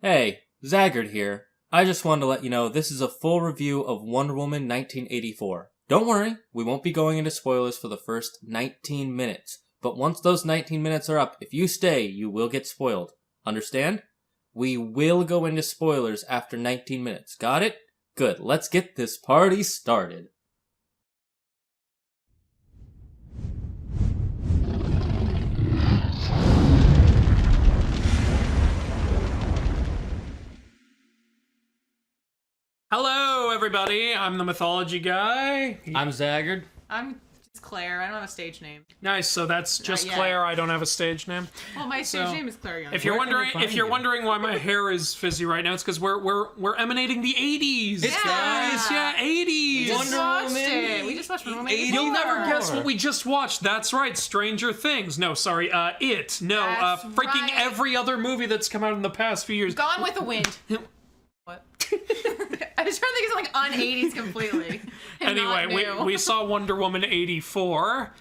Hey, Zagard here. I just wanted to let you know this is a full review of Wonder Woman 1984. Don't worry, we won't be going into spoilers for the first 19 minutes. But once those 19 minutes are up, if you stay, you will get spoiled. Understand? We will go into spoilers after 19 minutes. Got it? Good, let's get this party started. Hello, everybody. I'm the Mythology Guy. I'm Zagard. I'm just Claire. I don't have a stage name. Nice. So that's just yet. Claire. I don't have a stage name. Well, my stage name is Claire Young. If you're wondering why my hair is fizzy right now, it's because we're emanating the 80s. It's guys. Yeah, 80s. We just Wonder watched Woman. it. We just watched Wonder Woman. 80s. You'll never guess what we just watched. That's right, Stranger Things. No, sorry, It. No, That's freaking right. every other movie that's come out in the past few years. Gone with the Wind. What? I was trying to think of something un-80s completely. Anyway, we saw Wonder Woman 84.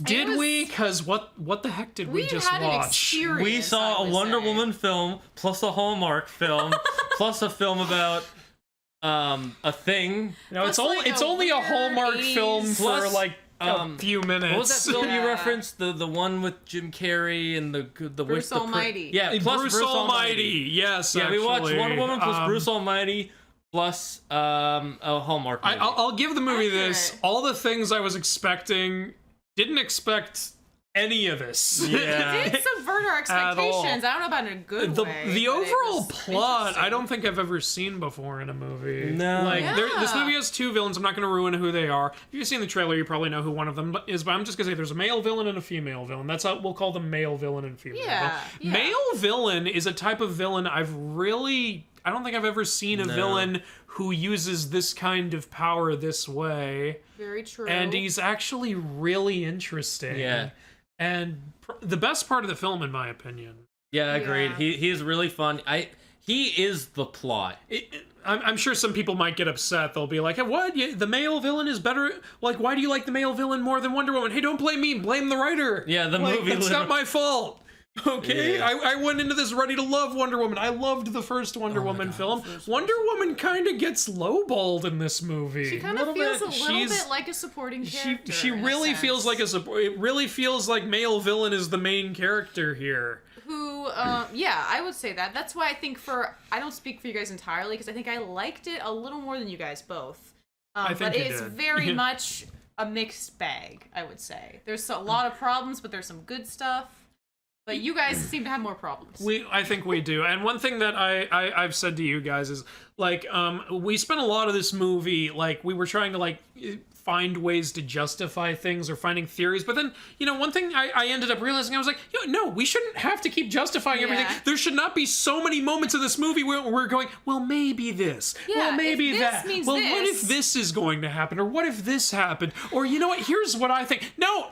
Did we? Because what the heck did we just had an watch? experience, We saw I a would Wonder say. Woman film, plus a Hallmark film, plus a film about a thing. No, it's Plus, like, it's a only a weird Hallmark 80s film for Plus, like a few minutes. What was that film you Yeah. referenced? The one with Jim Carrey and the Bruce Almighty. Yeah, plus Bruce Almighty. Yes. Yeah, we watched actually. Wonder Woman plus Bruce Almighty plus a Hallmark movie. I'll give the movie this. Accurate. All the things I was expecting, didn't expect any of this. Yeah. It did subvert our expectations. I don't know about in a good way. The but it overall was plot, interesting. I don't think I've ever seen before in a movie. No. Like, Yeah. this movie has two villains. I'm not going to ruin who they are. If you've seen the trailer, you probably know who one of them is, but I'm just going to say there's a male villain and a female villain. That's how we'll call them male villain and female Yeah, villain. yeah. Male villain is a type of villain I don't think I've ever seen a villain who uses this kind of power this way. Very true. And he's actually really interesting. Yeah. And the best part of the film, in my opinion. Yeah, agreed. Yeah. He is really fun. He is the plot. I'm sure some people might get upset. They'll be like, hey, what? The male villain is better? Like, why do you like the male villain more than Wonder Woman? Hey, don't blame me. Blame the writer. Yeah, the Like, movie It's not literally- my fault. Okay? Yeah. I went into this ready to love Wonder Woman. I loved the first Wonder Woman film. Wonder Woman kind of gets lowballed in this movie. she kind of feels a little She's- bit like a supporting character. She in a really feels like sense. it really feels like male villain is the main character here. Who, yeah, I would say that. That's why I think I don't speak for you guys entirely, because I think I liked it a little more than you guys both. I think but you it's did. very much a mixed bag, I would say. There's a lot of problems, but there's some good stuff. But you guys seem to have more problems. I think we do. And one thing that I've said to you guys is, like, we spent a lot of this movie, like, we were trying to, like, find ways to justify things or finding theories. But then, one thing I ended up realizing, I was like, no, we shouldn't have to keep justifying everything. Yeah. There should not be so many moments of this movie where we're going, well, maybe this. well, Yeah, maybe if this that. means Well, what if this? this is going to happen? Or what if this happened? Or, you know what? Here's what I think. No,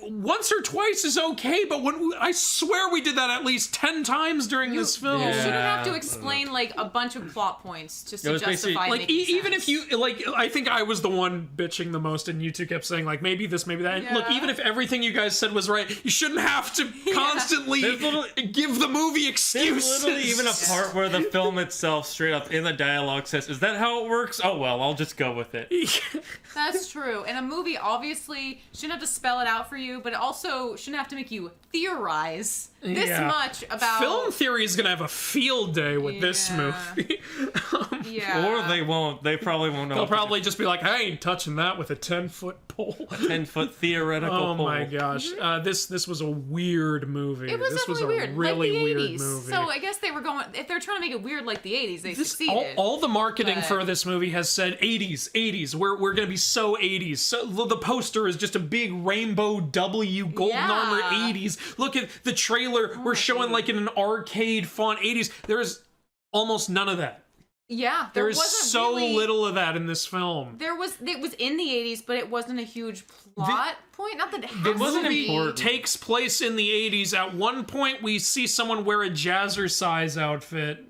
once or twice is okay, but I swear we did that at least 10 times during this film. You Yeah. shouldn't have to explain, like, a bunch of plot points just It to was basically- justify Like, making even sense. if you, like, I think I was the one bitching the most, and you two kept saying, like, maybe this, maybe that. And look, Yeah. even if everything you guys said was right, you shouldn't have to constantly There's literally- give the movie There's excuses. literally even a part where the film itself straight up in the dialogue says, is that how it works? Oh well, I'll just go with it. That's true. And a movie obviously shouldn't have to spell it out for you, but it also shouldn't have to make you theorize this Yeah. much about Film theory is gonna have a field day with this Yeah. movie. Yeah. Or they won't. They probably won't know. They'll probably just be like, I ain't touching that with a 10-foot pole. 10-foot theoretical Oh pole. my gosh, this was a weird movie. It was this was definitely a weird, really like the weird 80s. movie. So I guess they were going. If they're trying to make it weird like the 80s, they succeeded. All the marketing But- for this movie has said 80s. We're gonna be so 80s. So the poster is just a big rainbow W, golden Yeah. armor 80s. Look at the trailer. We're showing like in an arcade font 80s. There's almost none of that. Yeah, There there is wasn't so really, little of that in this film. It was in the 80s, but it wasn't a huge plot point. Not that it has wasn't to be. important. Takes place in the 80s. At one point, we see someone wear a jazzercise outfit.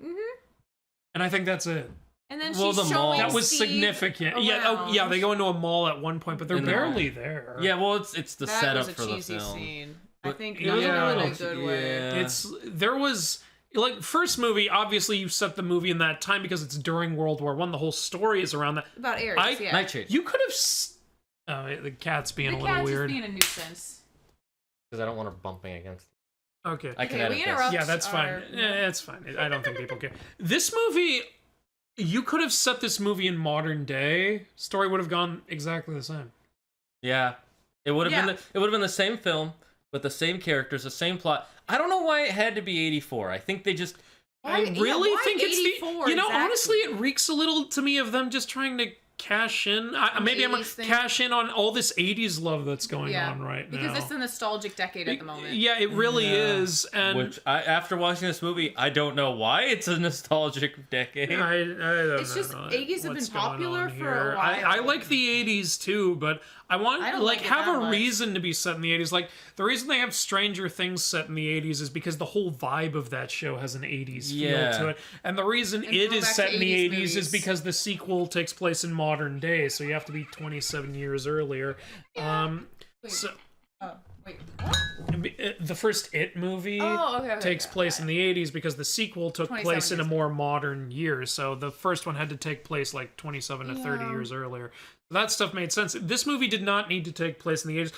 And I think that's it. And then Well, she's the mall. showing That was Steve significant. Yeah, around. they go into a mall at one point, but they're In the- barely there. Yeah, well, it's the That setup was a for the cheesy film. scene. I think It not was in a a little- good way. yeah. like first movie, obviously you set the movie in that time because it's during World War One. The whole story is around that. About Ares, yeah. Nightshade. You could have. Oh, the cat's being a little weird. The cat's just being a nuisance. Because I don't want her bumping against. Okay. I can Okay, edit we this. interrupt. Yeah, that's fine. Our- Yeah, it's fine. I don't think people care. This movie, you could have set this movie in modern day. Story would have gone exactly the same. Yeah, it would have Yeah. been the same film with the same characters, the same plot. I don't know why it had to be 84. I think they just. I really think it's the. 84 You know, exactly? honestly, it reeks a little to me of them just trying to cash in. Maybe I'm 80s thing. cash in on all this 80s love that's going on right now. Because it's a nostalgic decade at the moment. Yeah, it really Yeah. is. And Which after watching this movie, I don't know why it's a nostalgic decade. I don't It's know. just 80s have what's been going popular on for here. a while. I like the 80s too, but I want I don't like like it have that a much. reason to be set in the 80s. Like the reason they have Stranger Things set in the 80s is because the whole vibe of that show has an 80s Yeah. feel to it. And the reason And it is throwback set to in the 80s 80s is movies. because the sequel takes place in modern day, so you have to be 27 years earlier. Wait. So Oh, wait. What? the first It movie Oh, okay. takes place in the 80s because the sequel took 27 place in a years. more modern year. So the first one had to take place like 27 to 30 Yeah. years earlier. That stuff made sense. This movie did not need to take place in the 80s.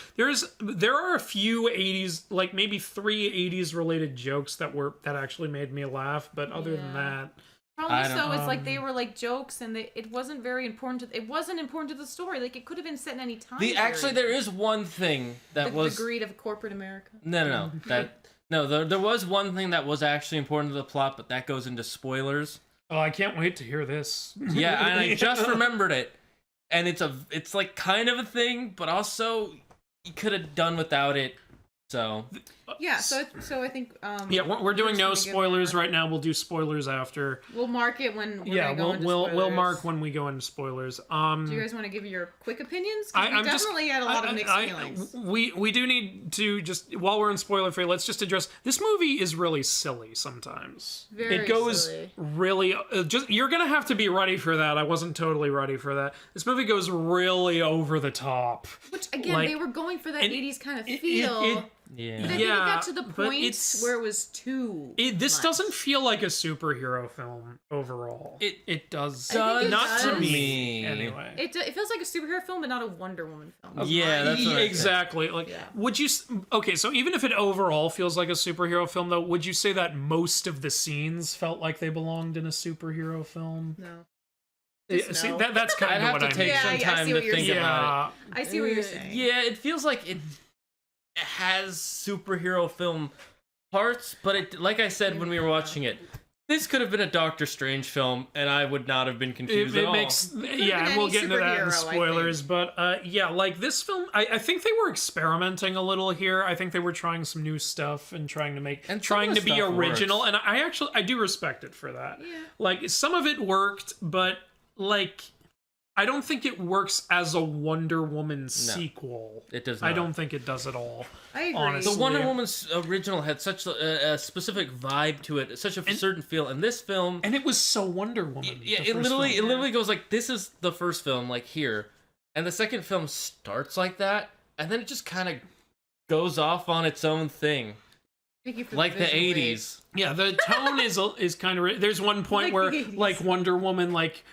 There are a few 80s, like maybe 3 80s related jokes that actually made me laugh, but other than that, Problem I is, don't- though, it's like they were like jokes, and it wasn't very important. It wasn't important to the story. Like it could have been set in any time. Actually, there is one thing that was. the greed of corporate America. No. There was one thing that was actually important to the plot, but that goes into spoilers. oh, I can't wait to hear this. Yeah, and I just remembered it, and it's like kind of a thing, but also you could have done without it. So Yeah. So I think. Yeah, we're doing just no gonna give spoilers our- right now. We'll do spoilers after. We'll mark it when. We're Yeah, gonna go into we'll spoilers. mark when we go into spoilers. Do you guys want to give your quick opinions? 'Cause I'm we just- definitely had a lot of mixed feelings. We do need to just while we're in spoiler free, let's just address this movie is really silly sometimes. Very it goes silly. really just you're gonna have to be ready for that. I wasn't totally ready for that. This movie goes really over the top. Which again, like, they were going for that and 80s kind of it- feel. yeah. But I think it Yeah, got to the but point it's- where it was too. This much. doesn't feel like a superhero film overall. It does I think it not to does. me anyway. It feels like a superhero film, but not a Wonder Woman film. Yeah, that's what I think. Exactly. Like, Yeah. would you? Okay, so even if it overall feels like a superhero film, though, would you say that most of the scenes felt like they belonged in a superhero film? No. Yeah, Just see, no. that's I'd kind of have what to I take mean. Yeah, some I time see to what you're think saying. about Yeah. I see what you're saying. Yeah, it feels like it has superhero film parts, but it, like I said when we were watching it, this could have been a Doctor Strange film, and I would not have been confused at It all. makes been yeah, and we'll any get into that in superhero, I spoilers. But yeah, like this film, I think they were experimenting a little here. I think they were trying some new stuff and trying to make And some trying of to the be stuff original. works. And I do respect it for that. Yeah. Like some of it worked, but like I don't think it works as a Wonder Woman sequel. It does I not. don't think it does at all. I agree. Honestly. The Wonder Woman's original had such a specific vibe to it, such a certain feel, and this film, And it was so Wonder Woman. yeah, the it first literally film. it literally goes like, this is the first film, like here, and the second film starts like that, and then it just kind of goes off on its own thing, Thank you for like the visual aid. '80s. Yeah, the tone is kind of. There's one point Like where the 80s. like Wonder Woman like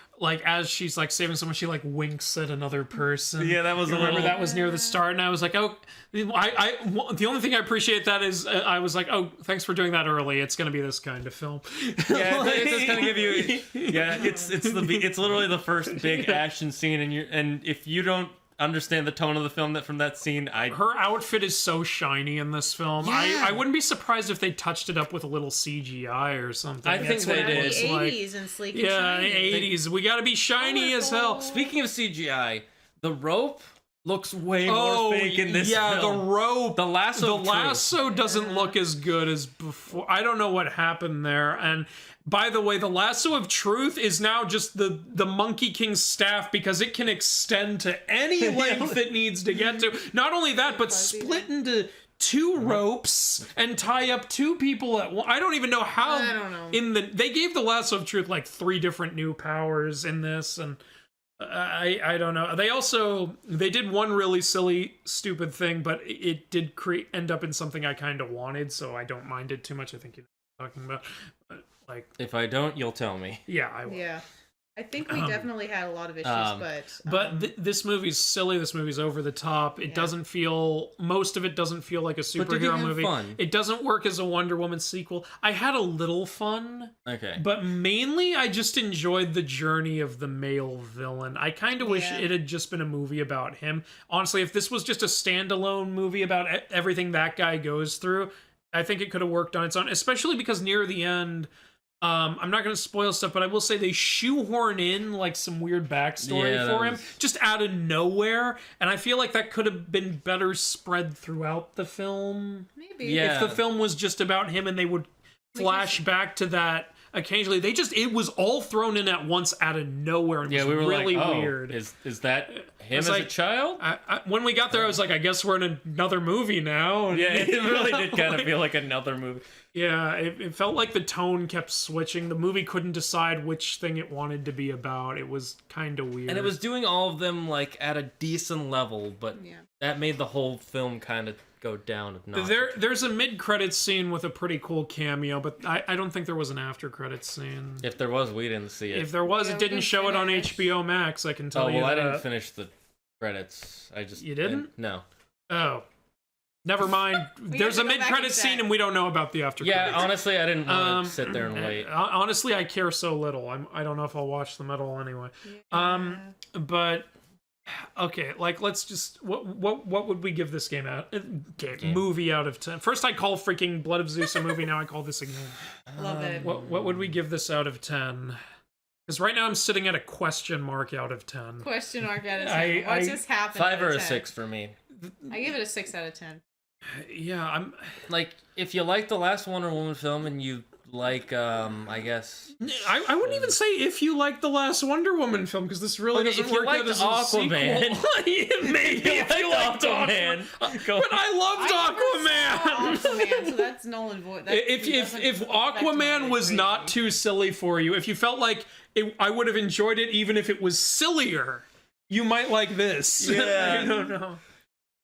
as she's like saving someone, she like winks at another person. Yeah, that was You a remember little- that was near the start, and I was like, oh, the only thing I appreciate that is I was like, oh, thanks for doing that early. It's gonna be this kind of film. Yeah, it does kind of give you. Yeah, it's literally the first big action scene, and if you don't understand the tone of the film from that scene, Her outfit is so shiny in this film. Yeah. I wouldn't be surprised if they touched it up with a little CGI or something. I think That's they what it did. looks The like. 80s and sleek and Yeah, shiny. 80s. We gotta be shiny as hell. Speaking of CGI, the rope looks way Oh, more fake in this yeah, film. the rope. The lasso The of truth. lasso doesn't look as good as before. I don't know what happened there. And by the way, the lasso of truth is now just the Monkey King's staff because it can extend to any length it needs to get to. Not only that, but split into two ropes and tie up two people at once. I don't even know how. I don't know. They gave the lasso of truth like 3 different new powers in this, and I don't know. They did one really silly, stupid thing, but it did end up in something I kind of wanted, so I don't mind it too much. I think you know what talking about. But, like, If I don't, you'll tell me. yeah, I will. Yeah. I think we definitely had a lot of issues, This movie's silly. This movie's over the top. It doesn't feel. Most of it doesn't feel like a But did you superhero have movie. fun? It doesn't work as a Wonder Woman sequel. I had a little fun. Okay. But mainly, I just enjoyed the journey of the male villain. I kind of wish it had just been a movie about him. Honestly, if this was just a standalone movie about everything that guy goes through, I think it could have worked on its own, especially because near the end, I'm not going to spoil stuff, but I will say they shoehorn in like some weird backstory for him, just out of nowhere, and I feel like that could have been better spread throughout the film. maybe. Yeah. If the film was just about him and they would flash back to that occasionally, it was all thrown in at once out of nowhere, and it was we were really like, oh, weird. Is that him as like, a child? When we got there, I was like, I guess we're in another movie now. And, Yeah, it really did kind of feel like another movie. Yeah, it felt like the tone kept switching. The movie couldn't decide which thing it wanted to be about. It was kind of weird. And it was doing all of them like at a decent level, but that made the whole film kind of go down a notch. There's a mid-credits scene with a pretty cool cameo, but I don't think there was an after-credits scene. If there was, we didn't see it. If there was, Yeah, it we didn't didn't show it on finish. HBO Max, I can tell you I that. didn't finish the credits. You didn't? No. Oh. Never mind. There's a have to go back mid-credits and scene check. and we don't know about the after-credits. Yeah, honestly, I didn't want to sit there and wait. Honestly, I care so little. I don't know if I'll watch them at all anyway. But okay, like let's just what would we give this game out? Movie out of 10. First I call freaking Blood of Zeus a movie, now I call this a game. Love it. What would we give this out of 10? Because right now I'm sitting at a question mark out of 10. Question mark out of 10. What's just happened? 5 or a 6 for me. I give it a 6 out of 10. Yeah, I'm Like, if you like the last Wonder Woman film and you like, I guess... I wouldn't even say if you like the last Wonder Woman film, because this really doesn't if you work liked out as Aquaman, a sequel. Maybe if you liked Aquaman. But I loved Aquaman. Aquaman, so that's null and void. That If doesn't affect Aquaman my was rating. not too silly for you, if you felt like I would have enjoyed it even if it was sillier, you might like this. Yeah. I don't know.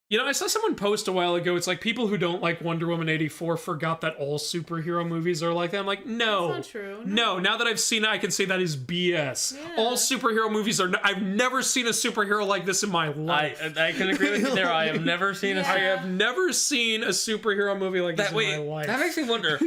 You know, I saw someone post a while ago, it's like people who don't like Wonder Woman 84 forgot that all superhero movies are like that. I'm like, no. That's not true. No, now that I've seen it, I can say that is BS. Yeah. All superhero movies are... I've never seen a superhero like this in my life. I can agree with you there. I have never seen a... I have never seen a superhero movie like this in my life. That makes me wonder...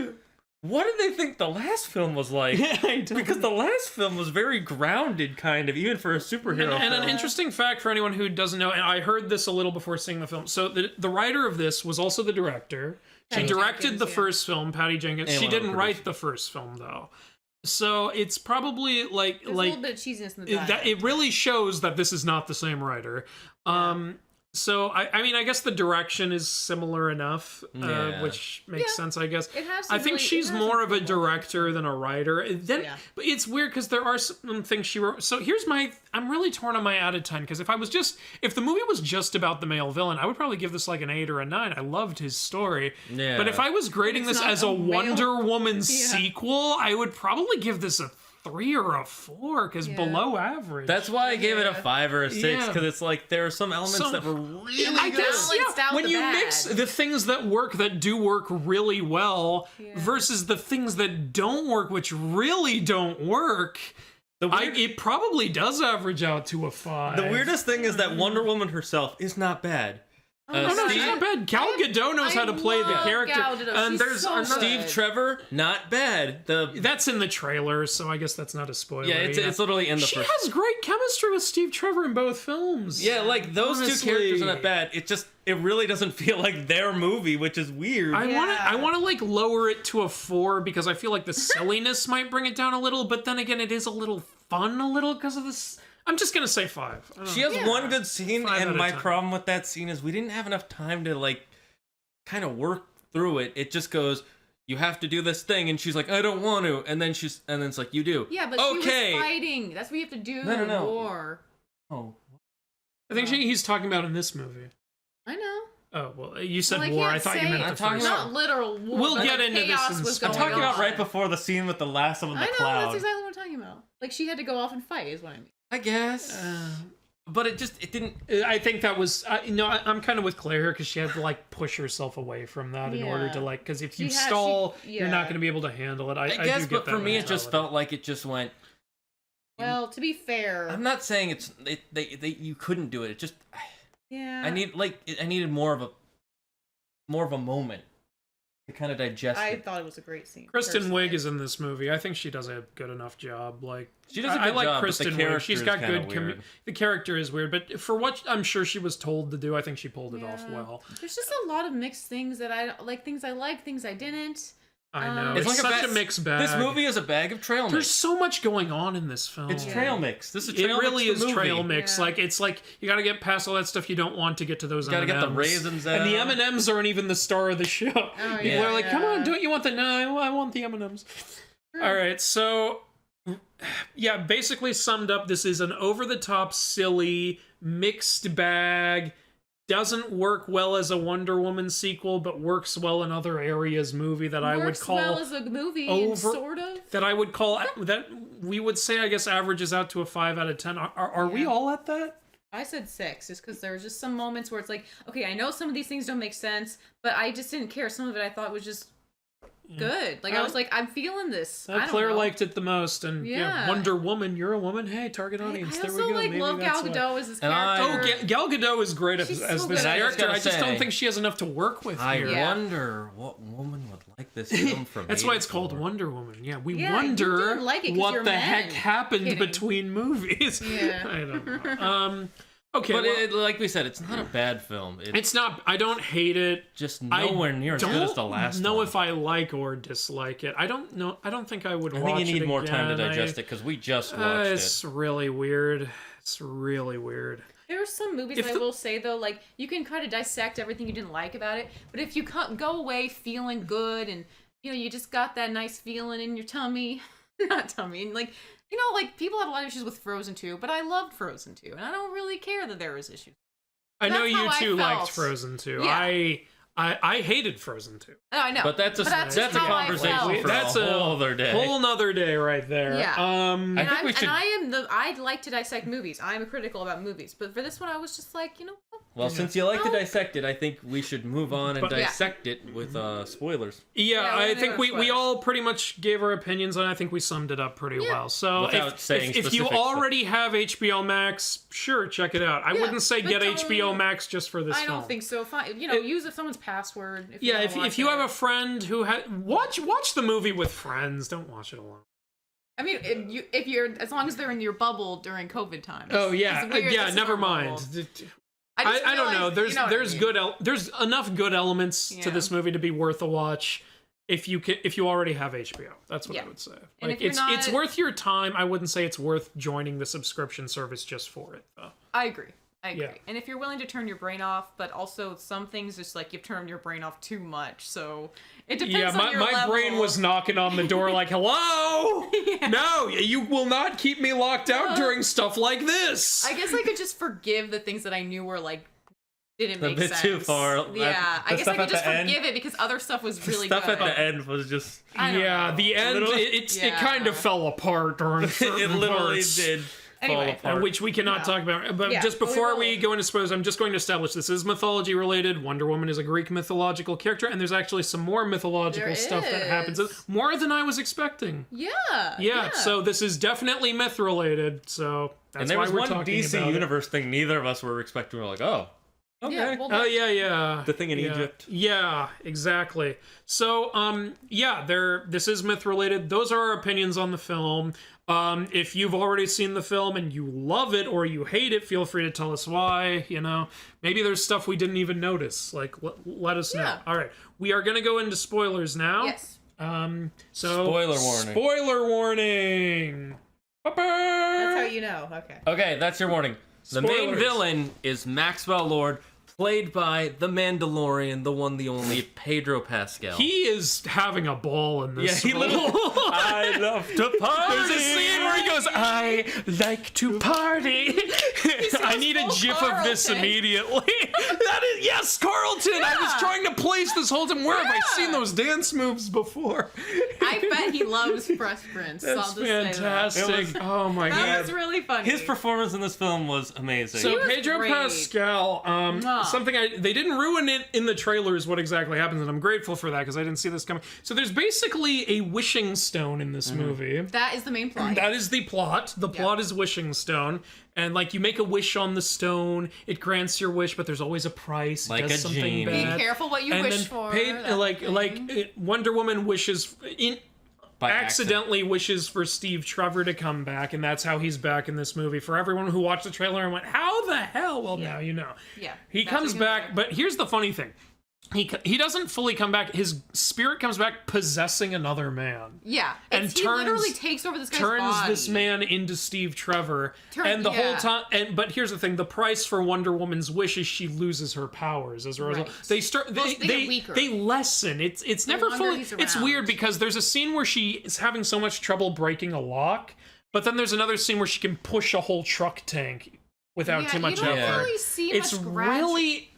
What did they think the last film was like? Yeah, I don't Because the last film was very grounded, kind of, even for a superhero And film. an interesting fact for anyone who doesn't know, and I heard this a little before seeing the film. So the writer of this was also the director. She Patty directed Jenkins, the yeah. first film, Patty Jenkins. And She one of the didn't write the first film though. So it's probably like There's a little bit of cheesiness in the dialogue. it really shows that this is not the same writer. So I mean, I guess the direction is similar enough, Yeah. which makes sense, I guess. It has I think really- she's it has more a of a good director than a writer. Then, Yeah. but it's weird because there are some things she wrote. So here's I'm really torn on my out of 10 because if the movie was just about the male villain, I would probably give this like an 8 or a 9. I loved his story. Yeah. But if I was grading It's this not as a a male- Wonder Woman Yeah. sequel, I would probably give this a 3 or a 4 because Yeah. below average. That's why I gave it a Yeah. 5 or a 6, Yeah. because it's like there are some elements Some- that were really I good. guess Balanced out when the you bad. mix the things that do work really well versus the things that don't work, which really don't work, it probably does average out to a 5. The weirdest thing is that Wonder Woman herself is not bad. No, she's not bad. Gal Gadot knows how to play the love character. Gal Gadot. And She's there's so another, good. Steve Trevor, not bad. That's in the trailer, so I guess that's not a spoiler. Yeah, it's literally in the She first. has great chemistry with Steve Trevor in both films. Yeah, like those two Honestly. characters are not bad. It really doesn't feel like their movie, which is weird. I want to like lower it to a 4 because I feel like the silliness might bring it down a little, but then again, it is a little fun because of this. I'm just gonna say 5. She has one good scene, 5 out and of my 10. problem with that scene is we didn't have enough time to like kind of work through it. It just goes, you have to do this thing, and she's like, I don't want to, and then it's like, you do. Yeah, but okay. she was fighting. That's what you have to do. No. War. Oh, I think he's talking about in this movie. I know. Oh well, you said Well, I war. I can't thought you say meant it. the I'm talking first. about- Not literal war. We'll but get like into this chaos in was spoilers. I'm going talking about on. right before the scene with the last of the I know. cloud. That's exactly what I'm talking about. Like she had to go off and fight. Is what I mean. I guess. but it didn't. I think that was I'm kind of with Claire here because she had to like push herself away from that in order to like because if you stall, you're not going to be able to handle it. I guess, do get but for me, it just felt like it just went. Well, to be fair, I'm not saying you couldn't do it. It just yeah. I needed more of a moment to kind of digest I it. thought it was a great scene. Kristen Wiig is in this movie. I think she does a good enough job. Like she does a good I like job, Kristen but the Wiig. She's got good. weird. The character is weird, but for what I'm sure she was told to do, I think she pulled it off well. There's just a lot of mixed things that I like. Things I liked, things I didn't. I know. It's like such a mixed bag. This movie is a bag of trail mix. There's so much going on in this film. It's trail mix. This is trail it really mix is movie. trail mix. Yeah. Like it's like you got to get past all that stuff you don't want to get to those. You got to M&Ms. get the raisins out. And the M&Ms aren't even the star of the show. Oh, People are like, "Come on, don't you want the?" No, I want the M&Ms. All right, so yeah, basically summed up, this is an over-the-top, silly, mixed bag. Doesn't work well as a Wonder Woman sequel, but works well in other areas movie that I would call well as a movie, sort of. That I would call that we would say I guess averages out to a 5 out of 10. Are we all at that? I said 6, just because there was just some moments where it's like, okay, I know some of these things don't make sense, but I just didn't care. Some of it I thought was just good. Like I was like, I'm feeling this. Claire liked it the most, and Yeah. Wonder Woman, you're a woman. Hey, target audience. I there also we go. like Maybe love that's Gal why. Gadot as this And character. Gal Gadot is great as She's this so good. character. I just don't say, think she has enough to work with I here. wonder what woman would like this film from. That's why it's called Wonder Woman. Yeah, we Yeah, you wonder didn't like it 'cause what you're the men. heck happened Kidding. between movies. Yeah. I don't know. Okay, But well, like we said, it's not a bad film. it's not. I don't hate it. Just nowhere near as good as the last one. Know if I like or dislike it. I don't know. I don't think I would. I watch think you need it more time to again. digest it because we just watched It's really weird. It's really weird. There are some movies I will say though, like you can kind of dissect everything you didn't like about it, but if you go away feeling good and you just got that nice feeling in your tummy, not tummy, and like like people have a lot of issues with Frozen 2, but I loved Frozen 2, and I don't really care that there was issues. I know That's you how I two liked felt. Frozen 2. Yeah. I hated Frozen 2. Oh, I know, But that's a that's a how I conversation felt. for That's a whole other day. Whole nother day right there. Yeah. I think we should. I like to dissect movies. I'm critical about movies, but for this one, I was just like, Well, since you like to dissect it, I think we should move on and dissect it with spoilers. Yeah, I we're think gonna we spoilers. all pretty much gave our opinions, and I think we summed it up pretty well. So Without saying if you specific stuff. already have HBO Max, sure, check it out. I wouldn't say but get don't- HBO Max just for this I film. don't think so. Fine, use someone's password. Yeah, wanna if watch you it. have a friend who watch the movie with friends, don't watch it alone. I mean, if you're as long as they're in your bubble during COVID times. Oh yeah, It's weird, yeah. this is never our mind. bubble. I don't know. There's what I there's mean. good there's enough good elements to Yeah. this movie to be worth a watch. If you already have HBO, that's what I would say. And Like if you're it's not- worth your time. I wouldn't say it's worth joining the subscription service just for it though. I agree. Yeah. And if you're willing to turn your brain off, but also some things just like you've turned your brain off too much, so it depends Yeah, on your my level. brain was knocking on the door like, "Hello, no, you will not keep me locked out during stuff like this." I guess I could just forgive the things that I knew were like didn't A make bit sense. too far. Yeah, The I guess stuff I could at just the end- forgive it because other stuff was really Stuff good. at the end was just. I don't Yeah, know. the end it kind of fell apart during It certain literally parts. did. Anyway, fall apart. Which we cannot talk about. But Yeah, just but we before will. we go into spoilers, I'm just going to establish this is mythology related. Wonder Woman is a Greek mythological character, and there's actually some more mythological There stuff that happens. is. More than I was expecting. Yeah. So this is definitely myth related. So that's And there why was we're one talking DC about it. Universe thing neither of us were expecting. We were like, oh, okay. Yeah, well, Oh yeah. The thing in Egypt. Yeah, exactly. So, this is myth related. Those are our opinions on the film. If you've already seen the film and you love it or you hate it, feel free to tell us why. Maybe there's stuff we didn't even notice. Like, let us know. Yeah. All right, we are gonna go into spoilers now. Yes. So Spoiler warning. Spoiler warning. That's how you know. Okay. Okay, that's your warning. The main Spoilers. villain is Maxwell Lord, played by the Mandalorian, the one, the only Pedro Pascal. He is having a ball in this. Yeah, he role. I love to party. There's a scene where he goes, I like to party. I need a gif of this immediately. That is, yes, Carlton. I was trying to place this whole time. Where have I seen those dance moves before? I bet he loves Fresh Prince. That's I'll just fantastic. Say that. Oh my god. That was really funny. His performance in this film was amazing. So was Pedro great. Pascal, something they didn't ruin it in the trailers what exactly happens, and I'm grateful for that because I didn't see this coming. So there's basically a wishing stone in this movie. That is the main plot. That is the plot. The plot is wishing stone, and like you make a wish on the stone, it grants your wish, but there's always a price. Like it does a something genie. bad. Be careful what you and wish then for. Wonder Woman wishes By accidentally wishes for Steve Trevor to come back, and that's how he's back in this movie. For everyone who watched the trailer and went, "How the hell?" Well, now you know. Yeah. He comes back, but here's the funny thing. He doesn't fully come back. His spirit comes back possessing another man. Yeah. And he literally takes over this guy's body. This man into Steve Trevor. And the whole time but here's the thing, the price for Wonder Woman's wish is she loses her powers as a result. They get weaker. They lessen. It's never fully it's weird because there's a scene where she is having so much trouble breaking a lock, but then there's another scene where she can push a whole truck tank without too much you don't effort. really see It's much really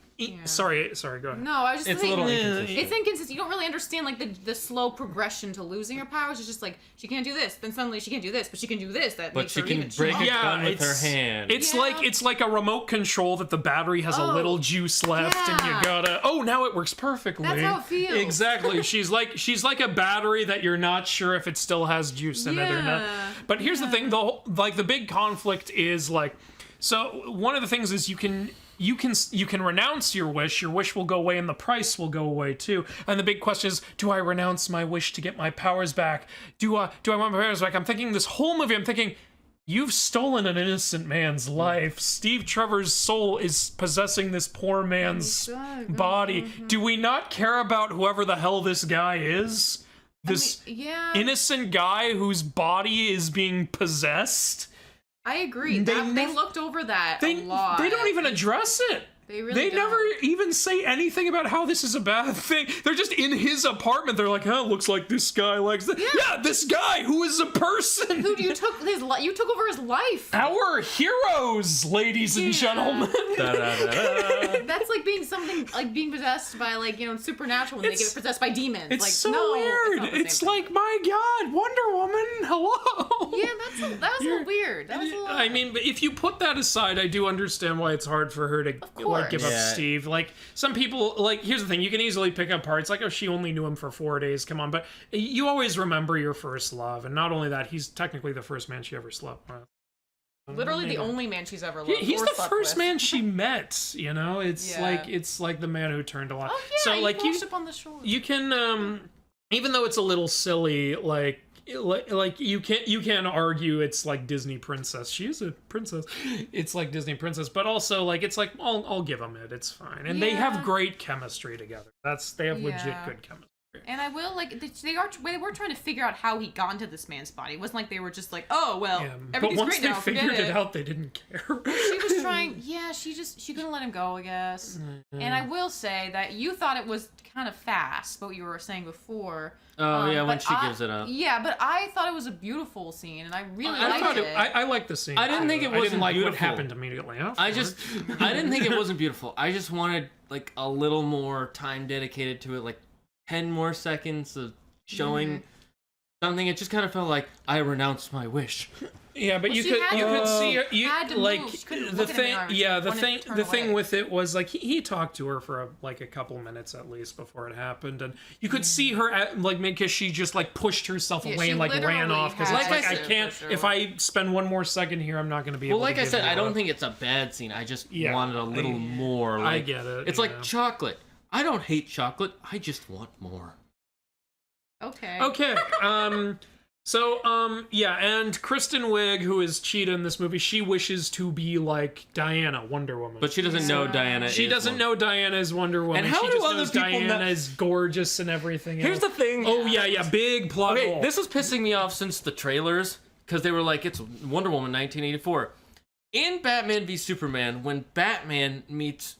Sorry, go ahead. No, I was just It's thinking, a little inconsistent. It's inconsistent. You don't really understand like the slow progression to losing her powers. It's just like she can't do this, then suddenly she can't do this, but she can do this. That But makes she her can even break stronger. a gun with her hand. It's like a remote control that the battery has a little juice left, and you gotta. Oh, now it works perfectly. That's how it feels. Exactly. she's like a battery that you're not sure if it still has juice in it or not. But here's the thing: the big conflict is like, so one of the things is you can renounce your wish will go away and the price will go away too. And the big question is, do I renounce my wish to get my powers back? Do I want my powers back? I'm thinking this whole movie, I'm thinking, you've stolen an innocent man's life. Steve Trevor's soul is possessing this poor man's body. Do we not care about whoever the hell this guy is? This innocent guy whose body is being possessed? I agree. They looked over that a lot. They don't even address it. They never even say anything about how this is a bad thing. They're just in his apartment. They're like, oh, looks like this guy likes this. Yeah, this guy who is a person. Who you took over his life. Our heroes, ladies and gentlemen. That's like being possessed by supernatural when they get possessed by demons. It's like, so no, weird. It's like, my God, Wonder Woman, hello. Yeah, that was a little weird. That was a little. I mean, but if you put that aside, I do understand why it's hard for her to give up Steve. Like, some people, here's the thing, you can easily pick up parts, like, oh, she only knew him for 4 days, come on, but you always remember your first love, and not only that, he's technically the first man she ever slept with. Literally the only man she's ever loved. He's the first man she met, you know? It's like the man who turned a lot. Oh, yeah, so, like, washed up on the shore. You can, even though it's a little silly, like you can't argue it's like Disney princess. She is a princess. It's like Disney princess, but also like it's like I'll give them it. It's fine, and they have great chemistry together. They have legit good chemistry. And I will they were trying to figure out how he got into this man's body. It wasn't like they were just like, oh well, everything's but once great now. they figured it out, they didn't care. She was trying. Yeah, she couldn't let him go, I guess. And I will say that you thought it was kind of fast, what you were saying before. Oh yeah, when she gives it up. Yeah, but I thought it was a beautiful scene, and I really liked it. I liked the scene. I didn't think it wasn't didn't like beautiful. what happened immediately after. I didn't think it wasn't beautiful. I just wanted like a little more time dedicated to it, like 10 more seconds of showing something. It just kind of felt like I renounced my wish. Yeah, but you could see her. The thing with it was like he talked to her for a couple minutes at least before it happened, and you could see her because she just like pushed herself away and like ran off because like I can't. Sure. If I spend one more second here, I'm not going to be able. Well, like I said, I don't think it's a bad scene. I just wanted a little more. Like, I get it. It's like chocolate. I don't hate chocolate. I just want more. Okay. And Kristen Wiig, who is Cheetah in this movie, she wishes to be like Diana, Wonder Woman. But she doesn't know Diana. She doesn't know Diana is Wonder Woman. And how she do just other knows people Diana is gorgeous and everything else. Here's the thing. Oh yeah, big plot hole. This was pissing me off since the trailers, because they were like, it's Wonder Woman 1984. In Batman v Superman, when Batman meets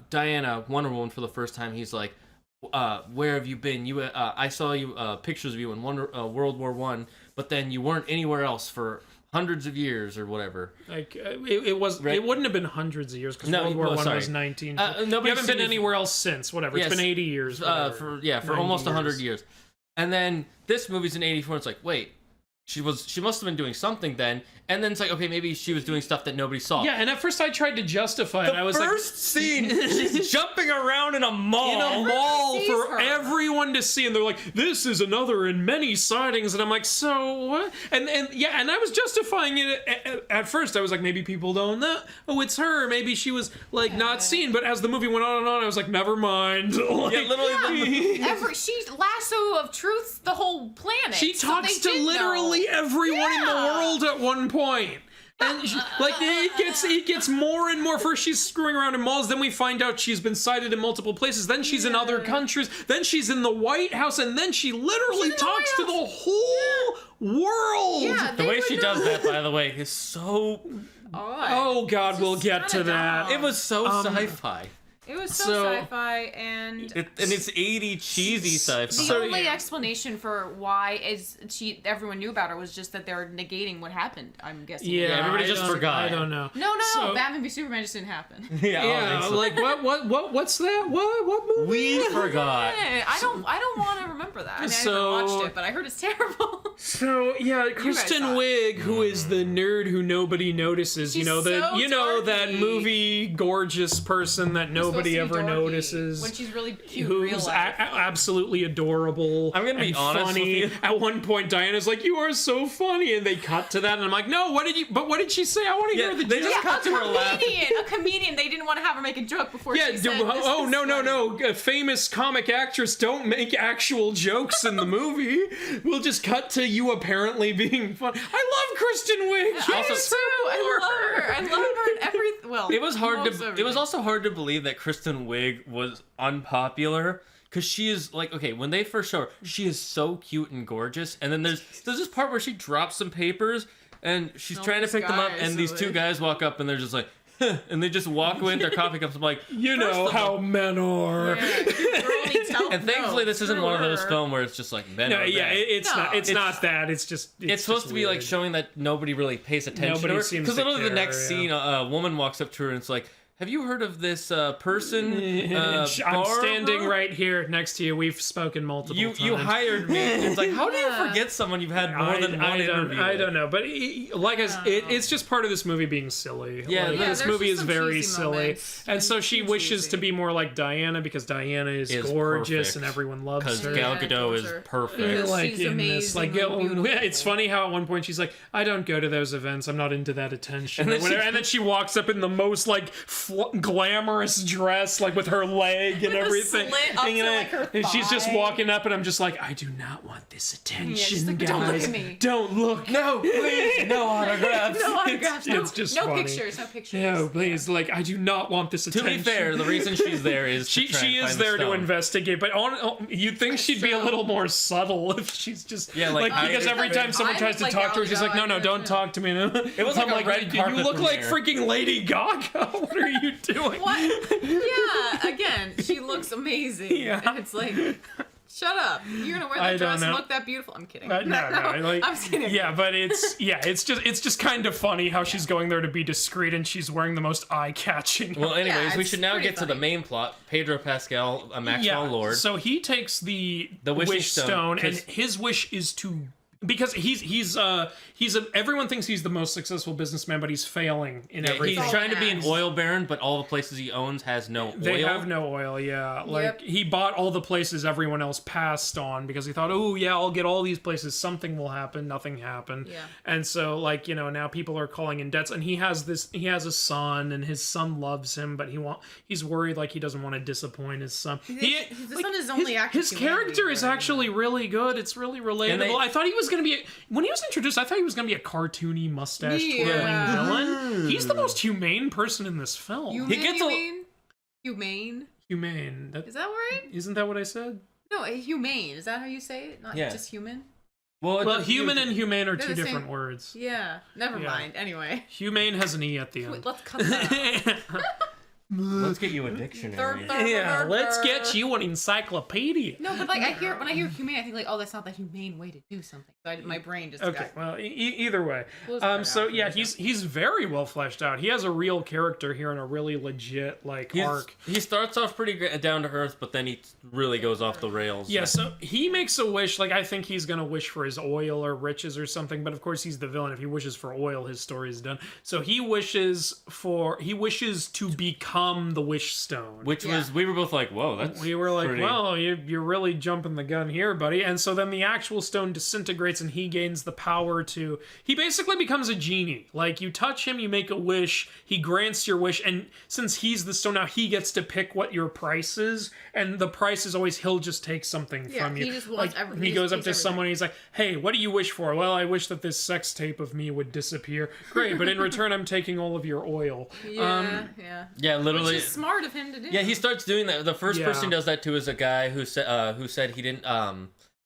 Diana, Wonder Woman, for the first time, he's like, where have you been? I saw you pictures of you in World War I, but then you weren't anywhere else for hundreds of years or whatever. Like it wouldn't have been hundreds of years because World War I was 19. You haven't been anywhere else since. Whatever. Yes, it's been 80 years. For almost 100 years. And then this movie's in 84. It's like, wait, she must have been doing something then. And then it's like, okay, maybe she was doing stuff that nobody saw. Yeah, and at first I tried to justify it. I was like, first scene, she's jumping around in a mall. In a mall for everyone to see. And they're like, this is another in many sightings. And I'm like, so what? And I was justifying it at first. I was like, maybe people don't know. Oh, it's her. Maybe she was like not seen. But as the movie went on and on, I was like, never mind. Like, she lasso of truth the whole planet. She talks to literally everyone in the world at one point. And it gets more and more. First she's screwing around in malls, then we find out she's been sighted in multiple places, then she's in other countries, then she's in the White House, and then she literally talks to the whole world. Yeah, the way she does that, by the way, is so oh god, we'll get to that. It was so sci-fi. It was so sci-fi, and it's 80 cheesy sci-fi. The only explanation for why everyone knew about her was just that they're negating what happened. I'm guessing. Yeah, everybody just forgot. I don't know. No. Batman v Superman just didn't happen. Like what's that? What movie? We forgot. I don't want to remember that. I mean, I never watched it, but I heard it's terrible. So yeah, Kristen Wiig, who is the nerd who nobody notices. She's that movie gorgeous person that nobody ever notices when she's really cute, who's absolutely adorable. I'm gonna be honest funny. with you. At one point, Diana's like, "You are so funny," and they cut to that, and I'm like, "No, what did she say? I want to hear the they joke." Just cut to her laugh. A comedian. They didn't want to have her make a joke before she said. No. A famous comic actress don't make actual jokes in the movie. We'll just cut to you apparently being funny. I love Kristen Wiig. I do too. I love her. I love her in everything. Well, it was also hard to believe that Kristen Wiig was unpopular, because she is like, okay, when they first show her, she is so cute and gorgeous, and then there's this part where she drops some papers and she's trying to pick them up, and these two guys walk up and they're just like, and they just walk away with their coffee cups. I'm like, you know how men are. And thankfully, this isn't one of those films where it's just like men are. Yeah, it's not that. It's just it's supposed to be like showing that nobody really pays attention to her. Because literally the next scene, a woman walks up to her and it's like, have you heard of this person? I'm standing right here next to you. We've spoken multiple times. You hired me. It's like, how do you forget someone you've had more than one interview? I don't know, but it's just part of this movie being silly. Yeah, this movie is very silly, and so she wishes to be more like Diana because Diana is gorgeous and everyone loves her. Because Gal Gadot is perfect. She's amazing. It's funny how at one point she's like, I don't go to those events. I'm not into that attention. And then she walks up in the most glamorous dress, like with her leg and everything, and she's just walking up, and I'm just like, I do not want this attention, guys. Don't look at me. Don't look. No, please, no autographs. No autographs. It's just no funny. Pictures. No pictures. No, please. Like, I do not want this attention. To be fair, the reason she's there is she is there to investigate, but you'd think she'd be a little more subtle if she's just because every time someone tries to talk to her, she's like, no, don't talk to me. It was like a red carpet you look like freaking Lady Gaga. What are you doing? What? Yeah, again, she looks amazing. Yeah. And it's like, shut up. You're gonna wear that dress and look that beautiful. I'm kidding. No. I'm kidding. Yeah, but it's just kind of funny how she's going there to be discreet and she's wearing the most eye-catching. Well, anyways, we should now get to the main plot. Pedro Pascal, a Maxwell Lord. So he takes the wish stone, and his wish is to. Because everyone thinks he's the most successful businessman, but he's failing in everything. He's trying to be an oil baron, but all the places he owns has no oil. They have no oil, yeah. Like, he bought all the places everyone else passed on because he thought, oh, yeah, I'll get all these places. Something will happen. Nothing happened. Yeah. And so, like, now people are calling in debts. And he has a son, and his son loves him, but he's worried, like, he doesn't want to disappoint his son. The son is only acting. His character is actually really good. It's really relatable. I thought he was going to be when he was introduced, I thought he was going to be a cartoony mustache twirling villain. He's the most humane person in this film. Humane. Humane. Is that right? Isn't that what I said? No, humane. Is that how you say it? Not just human? Well, human and humane are two different words. Yeah. Never mind. Anyway. Humane has an E at the end. Wait, let's cut that out. Let's get you a dictionary. Yeah, let's get you an encyclopedia. No, but like when I hear humane, I think like, oh, that's not the humane way to do something. So my brain just Okay, well, either way. So yeah, he's very well fleshed out. He has a real character here and a really legit arc. He starts off pretty down to earth, but then he really goes off the rails. Yeah, so he makes a wish. Like I think he's gonna wish for his oil or riches or something. But of course, he's the villain. If he wishes for oil, his story is done. So he wishes to become the wish stone, which was, we were both like, whoa, that's, we were like, pretty... well, you're really jumping the gun here, buddy. And so then the actual stone disintegrates and he gains the power to, he basically becomes a genie. Like you touch him, you make a wish, he grants your wish, and since he's the stone now, he gets to pick what your price is, and the price is always he'll just take something from you. He just wants he goes up to someone and he's like, hey, what do you wish for? Well, I wish that this sex tape of me would disappear. Great, but in return I'm taking all of your oil. Yeah, literally. Which is smart of him to do. Yeah, he starts doing that. The first person he does that to is a guy who said he didn't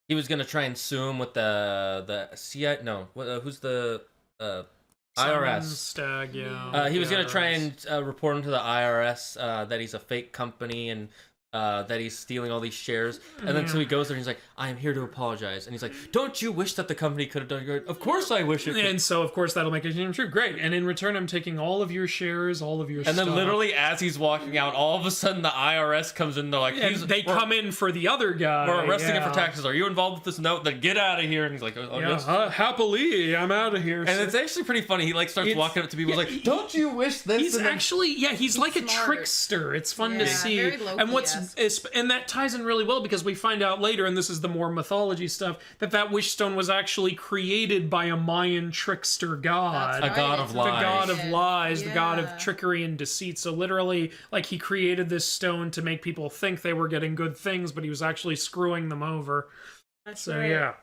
he was gonna try and sue him with the CI, no, who's the IRS. Stag, he was gonna try and report him to the IRS that he's a fake company and that he's stealing all these shares, and then so he goes there and he's like, I am here to apologize, and he's like, don't you wish that the company could have done good? Of course I wish it could. And so of course that'll make it dream true. Great, and in return I'm taking all of your shares, all of your and stock. Then literally as he's walking out, all of a sudden the IRS comes in, they're like, they come in for the other guy. We're arresting him for taxes. Are you involved with this note? Then get out of here. And he's like, oh, yes. Happily, I'm out of here. And it's actually pretty funny. He starts walking up to people like, don't you wish this? He's actually, he's like a trickster. It's fun to see. Very low-key, and that ties in really well because we find out later, and this is the more mythology stuff, that wish stone was actually created by a Mayan trickster god. That's a god of lies. The god of lies, the god of trickery and deceit. So literally, he created this stone to make people think they were getting good things, but he was actually screwing them over. That's so right. yeah.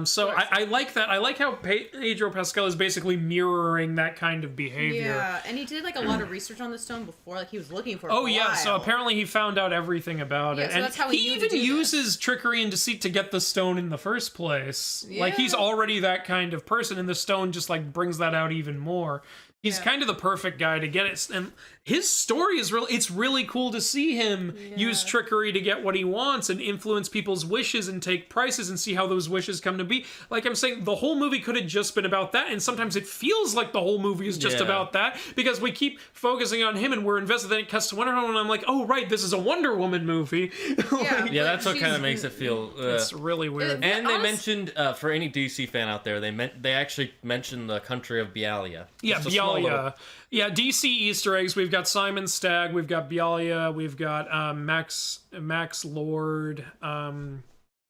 So I like that. I like how Pedro Pascal is basically mirroring that kind of behavior. Yeah, and he did a lot of research on the stone before. He was looking for it. Oh yeah, so apparently he found out everything about it, so and that's how he even uses trickery and deceit to get the stone in the first place. Yeah. He's already that kind of person, and the stone just brings that out even more. He's kind of the perfect guy to get it, and his story is it's really cool to see him use trickery to get what he wants and influence people's wishes and take prices and see how those wishes come to be. Like I'm saying, the whole movie could have just been about that, and sometimes it feels like the whole movie is just about that because we keep focusing on him and we're invested. Then it cuts to Wonder Woman, and I'm like, oh right, this is a Wonder Woman movie. That's what kind of makes it feel. It's really weird. And they mentioned for any DC fan out there, they actually mentioned the country of Bialya. Yeah, Bialya. Yeah, DC Easter eggs. We've got Simon Stagg, we've got Bialya, we've got Max Lord,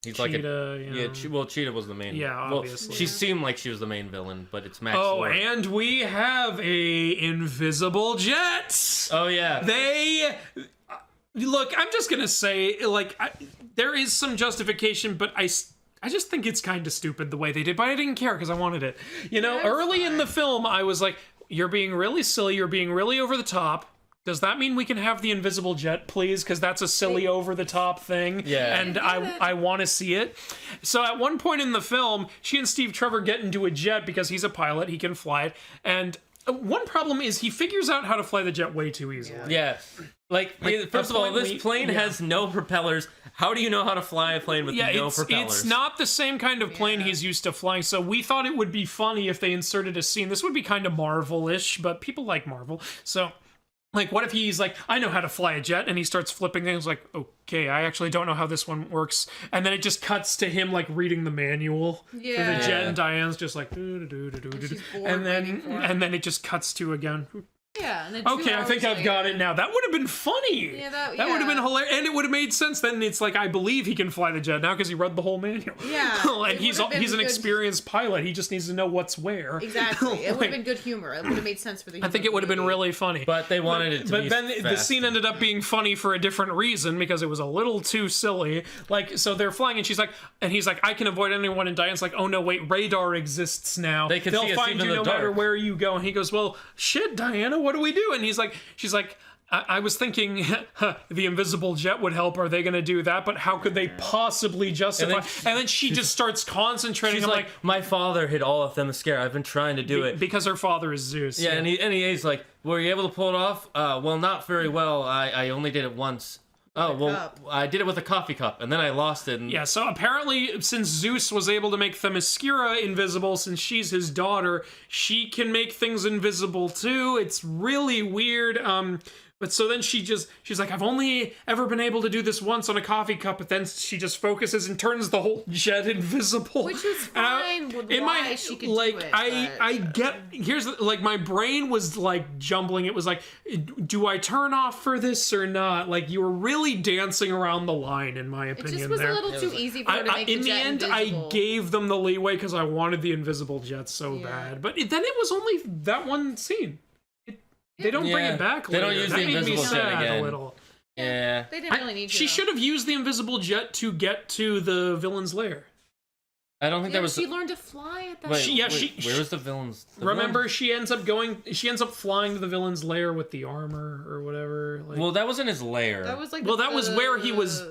He's Cheetah, Cheetah was the main. Yeah, obviously. Well, she seemed like she was the main villain, but it's Max. Oh, Lord. and we have a invisible jet. Oh yeah. They look. I'm just gonna say, there is some justification, but I just think it's kind of stupid the way they did, but I didn't care because I wanted it. Early in the film, I was like, you're being really silly, you're being really over the top. Does that mean we can have the invisible jet, please? Because that's a silly over-the-top thing, and I want to see it. So at one point in the film, she and Steve Trevor get into a jet because he's a pilot, he can fly it, and one problem is he figures out how to fly the jet way too easily. Yeah. First of all, this plane has no propellers. How do you know how to fly a plane with no propellers? It's not the same kind of plane he's used to flying, so we thought it would be funny if they inserted a scene. This would be kind of Marvel-ish, but people like Marvel. So, what if he's like, I know how to fly a jet, and he starts flipping things like, okay, I actually don't know how this one works. And then it just cuts to him, like, reading the manual for the jet, and Diane's just like, do-do-do-do-do-do. And then it just cuts to again. Yeah. And then okay, I think I've got it now. That would have been funny. Yeah, that would have been hilarious, and it would have made sense. Then it's like, I believe he can fly the jet now because he read the whole manual. Yeah, and he's an experienced pilot. He just needs to know what's where. Exactly. It would have been good humor. It would have made sense for the humor. I think it would have been really funny. But they wanted it to be. But then the scene ended up being funny for a different reason because it was a little too silly. So they're flying, and he's like, I can avoid anyone. And Diane's like, oh no, wait, radar exists now. They'll find you no matter where you go. And he goes, well, shit, Diana, what do we do? And she's like, I was thinking the invisible jet would help. Are they going to do that? But how could they possibly justify? And then she just starts concentrating. She's like, my father hid all of Themyscira. I've been trying to do it. Because her father is Zeus. Yeah, and he's like, Were you able to pull it off? Well, not very well. I only did it once. Oh, well, cup. I did it with a coffee cup, and then I lost it. And... Yeah, so apparently, since Zeus was able to make Themyscira invisible, since she's his daughter, she can make things invisible too. It's really weird. But so then she's like, I've only ever been able to do this once on a coffee cup, but then she just focuses and turns the whole jet invisible. Which was fine with why she could do it. I get, here's, like, my brain was, like, jumbling. It was like, do I turn off for this or not? Like, you were really dancing around the line, in my opinion. It just was there. a little too easy for her to make in the jet end, invisible. I gave them the leeway because I wanted the invisible jet so bad. But then it was only that one scene. They don't bring it back later. They don't use that the made invisible me jet sad again. a little. Yeah. They didn't really need to. She should have used the invisible jet to get to the villain's lair. I don't think there was... She learned to fly at that Wait, point. where was the villains? Remember, she ends up flying to the villain's lair with the armor or whatever. Like, Well, that wasn't his lair. That was like that was where he was.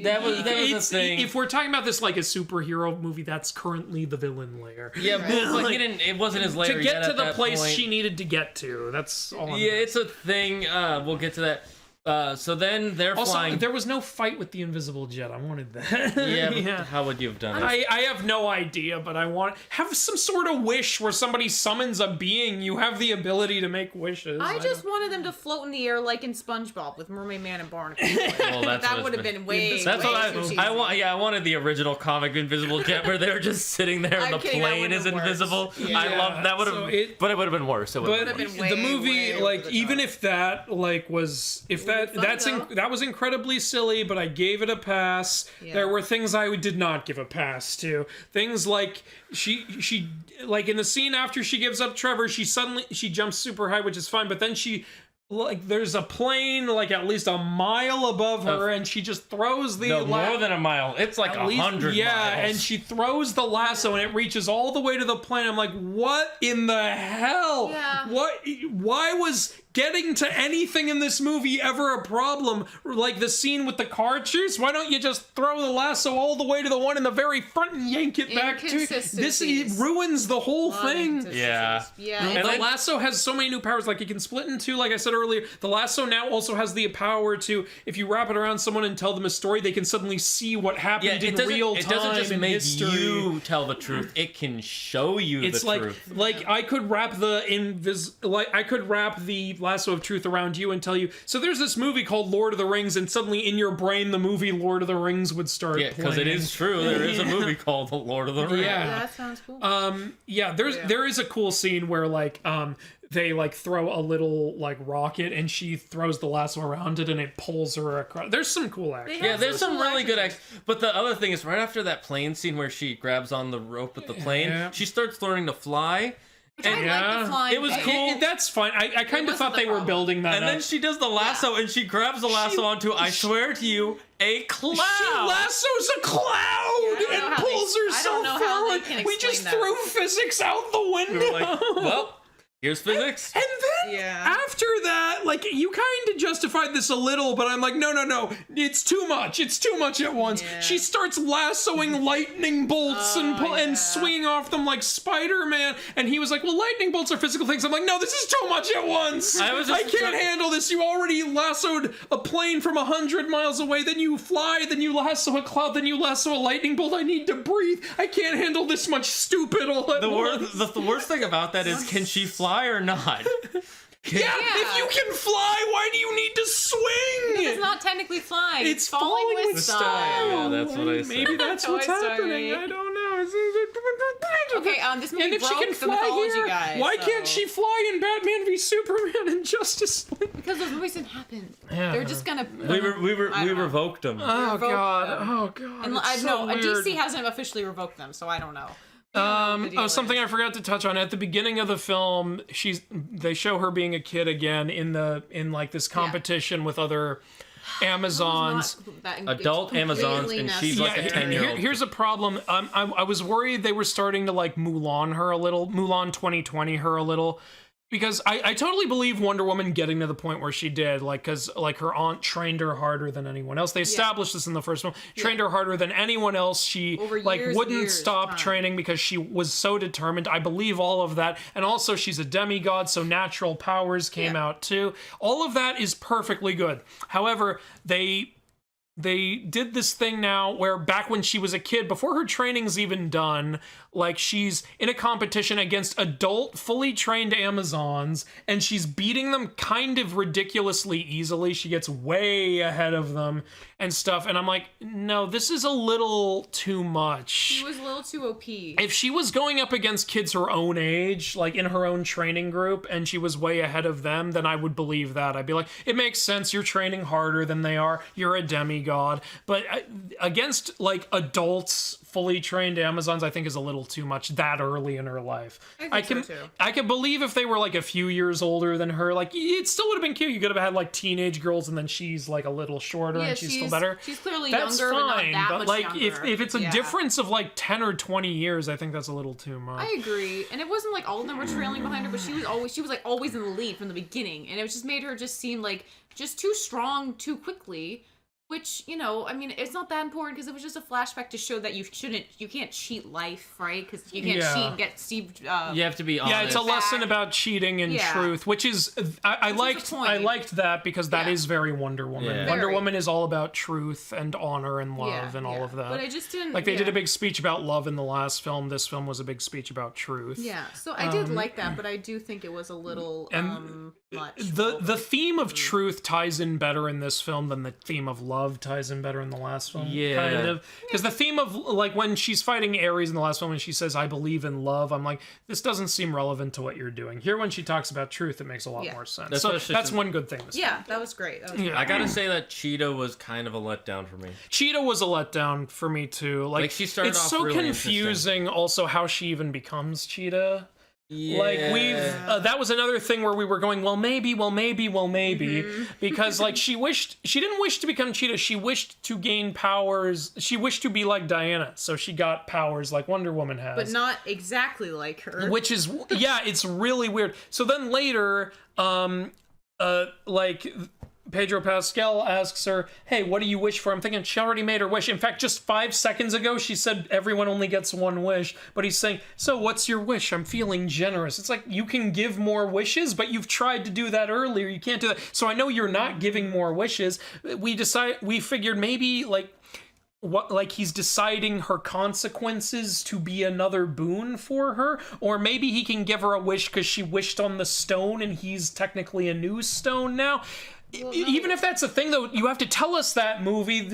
That was the thing. If we're talking about this like a superhero movie, that's currently the villain lair. Yeah, but Like, he didn't. It wasn't his lair to yet get to at the that place point. she needed to get to. That's all. I'm Yeah, it's a thing. We'll get to that. So then they're also, flying. there was no fight with the invisible jet. I wanted that. Yeah, but how would you have done it? I have no idea, but I want have some sort of wish where somebody summons a being. You have the ability to make wishes. I just wanted them to float in the air like in SpongeBob with Mermaid Man and Barnacle. Well, that's That what would have it's been way. That's way what too cheesy. I want. Yeah, I wanted the original comic Invisible Jet where they're just sitting there and I'm the kidding, that plane would've is been worse. invisible. Yeah. I love that. Would have, So it- but it would have been worse. It would But have been been worse. the way, movie, way like, over the even top. if that, like, was if that fun, that's though. that was incredibly silly, but I gave it a pass. Yeah. There were things I did not give a pass to. Things like she like in the scene after she gives up Trevor, she jumps super high, which is fine, but then there's a plane like at least a mile above her, and she just throws the more than a mile. It's like 100 yeah, miles. and she throws the lasso and it reaches all the way to the plane. I'm like, what in the hell? Yeah. Why was getting to anything in this movie ever a problem? Like the scene with the car chase, why don't you just throw the lasso all the way to the one in the very front and yank it back to this? It ruins the whole thing. Yeah. Yeah. And it's the like, lasso has so many new powers. Like it can split in two, like I said earlier. The lasso now also has the power to, if you wrap it around someone and tell them a story, they can suddenly see what happened in real time. It doesn't just in make history. you tell the truth. It can show you It's the like truth. like I could wrap the I could wrap the lasso of truth around you and tell you. So there's this movie called Lord of the Rings, and suddenly in your brain the movie Lord of the Rings would start. Yeah, because it playing. is true. There is a movie called The Lord of the Rings. Yeah. that sounds cool. There is a cool scene where like they like throw a little like rocket and she throws the lasso around it and it pulls her across. There's some cool action. Yeah, there's some really good action. action. But the other thing is, right after that plane scene where she grabs on the rope with the plane, Yeah. she starts learning to fly. I like the flying. It was thing. cool. That's fine. I kind of wasn't thought the they were problem. building that And up. then she does the lasso and she grabs the lasso onto, I swear to you, a cloud. She lassos a cloud I don't know and how pulls they- I herself don't know how they forward. can We just explain that. threw physics out the window. We were like, well, here's physics. And then Yeah. after that, like, you kind of justified this a little, but I'm like, no, it's too much. It's too much at once. Yeah. She starts lassoing lightning bolts and swinging off them like Spider-Man. And he was like, well, lightning bolts are physical things. I'm like, no, this is too much at once. I was I just- can't handle this. You already lassoed a plane from 100 miles away. Then you fly. Then you lasso a cloud. Then you lasso a lightning bolt. I need to breathe. I can't handle this much stupid all at once. The worst thing about that is, can she fly or not? Yeah, if you can fly, why do you need to swing? It's not technically flying. It's falling falling with with style. Yeah, that's what I said. Maybe that's Toy what's Story. happening. I don't know. Okay, this movie And if she broke can the fly mythology here, guy. why so- can't she fly in Batman v Superman and Justice League? Because those movies didn't happen. Yeah. They're just gonna. We I don't know. revoked them. Oh Revoked god! them. Oh god! And it's I so know weird. DC hasn't officially revoked them, so I don't know. The deal Something is. I forgot to touch on at the beginning of the film. They show her being a kid again in like this competition with other Amazons. Not that- it's Adult Amazons, completely and nasty. she's like a 10-year-old. Here's a problem. I was worried they were starting to like Mulan her a little, Mulan 2020 her a little. Because I totally believe Wonder Woman getting to the point where she did, like, because, like, her aunt trained her harder than anyone else. They established this in the first one. Trained her harder than anyone else. She, Over like, years and wouldn't years of stop time. training because she was so determined. I believe all of that. And also, she's a demigod, so natural powers came out, too. All of that is perfectly good. However, they did this thing now where back when she was a kid, before her training's even done, like, she's in a competition against adult, fully trained Amazons, and she's beating them kind of ridiculously easily. She gets way ahead of them and stuff, and I'm like, no, this is a little too much. She was a little too OP. If she was going up against kids her own age, like in her own training group, and she was way ahead of them, then I would believe that. I'd be like, it makes sense, you're training harder than they are, you're a demigod. But against, like, adults, fully trained Amazons, I think is a little too much that early in her life. I think so, too. I can believe if they were, like, a few years older than her, like, it still would have been cute. You could have had, like, teenage girls, and then she's, like, a little shorter, and she's still better. She's clearly That's younger, fine, but not that much like, younger. if it's a difference of, like, 10 or 20 years, I think that's a little too much. I agree, and it wasn't like all of them were trailing behind her, but she was like always in the lead from the beginning, and it just made her just seem like just too strong too quickly. Which, you know, I mean, it's not that important because it was just a flashback to show that you can't cheat life, right? Because you can't cheat and get Steve. You have to be honest. Yeah, it's a lesson about cheating and truth, which is I liked that because that is very Wonder Woman. Yeah. Wonder Woman is all about truth and honor and love and all of that. But I just didn't like they did a big speech about love in the last film. This film was a big speech about truth. Yeah, so I did like that, but I do think it was a little much. The theme of truth ties in better in this film than the theme of love ties in better in the last film. Yeah. Kind of. Because the theme of, like, when she's fighting Ares in the last film and she says, I believe in love, I'm like, this doesn't seem relevant to what you're doing. Here, when she talks about truth, it makes a lot more sense. So that's one good thing. Yeah, that was great. I gotta say that Cheetah was kind of a letdown for me. Cheetah was a letdown for me, too. Like she started it's off so really confusing also how she even becomes Cheetah. Yeah. Like that was another thing where we were going, well maybe, because like she didn't wish to become Cheetah, she wished to gain powers, she wished to be like Diana, so she got powers like Wonder Woman has. But not exactly like her. Which is, it's really weird. So then later, like Pedro Pascal asks her, hey, what do you wish for? I'm thinking she already made her wish. In fact, just 5 seconds ago, she said everyone only gets one wish. But he's saying, so what's your wish? I'm feeling generous. It's like, you can give more wishes, but you've tried to do that earlier. You can't do that. So I know you're not giving more wishes. We figured maybe, like he's deciding her consequences to be another boon for her, or maybe he can give her a wish because she wished on the stone and he's technically a new stone now. Well, no. Even if that's a thing, though, you have to tell us that, movie.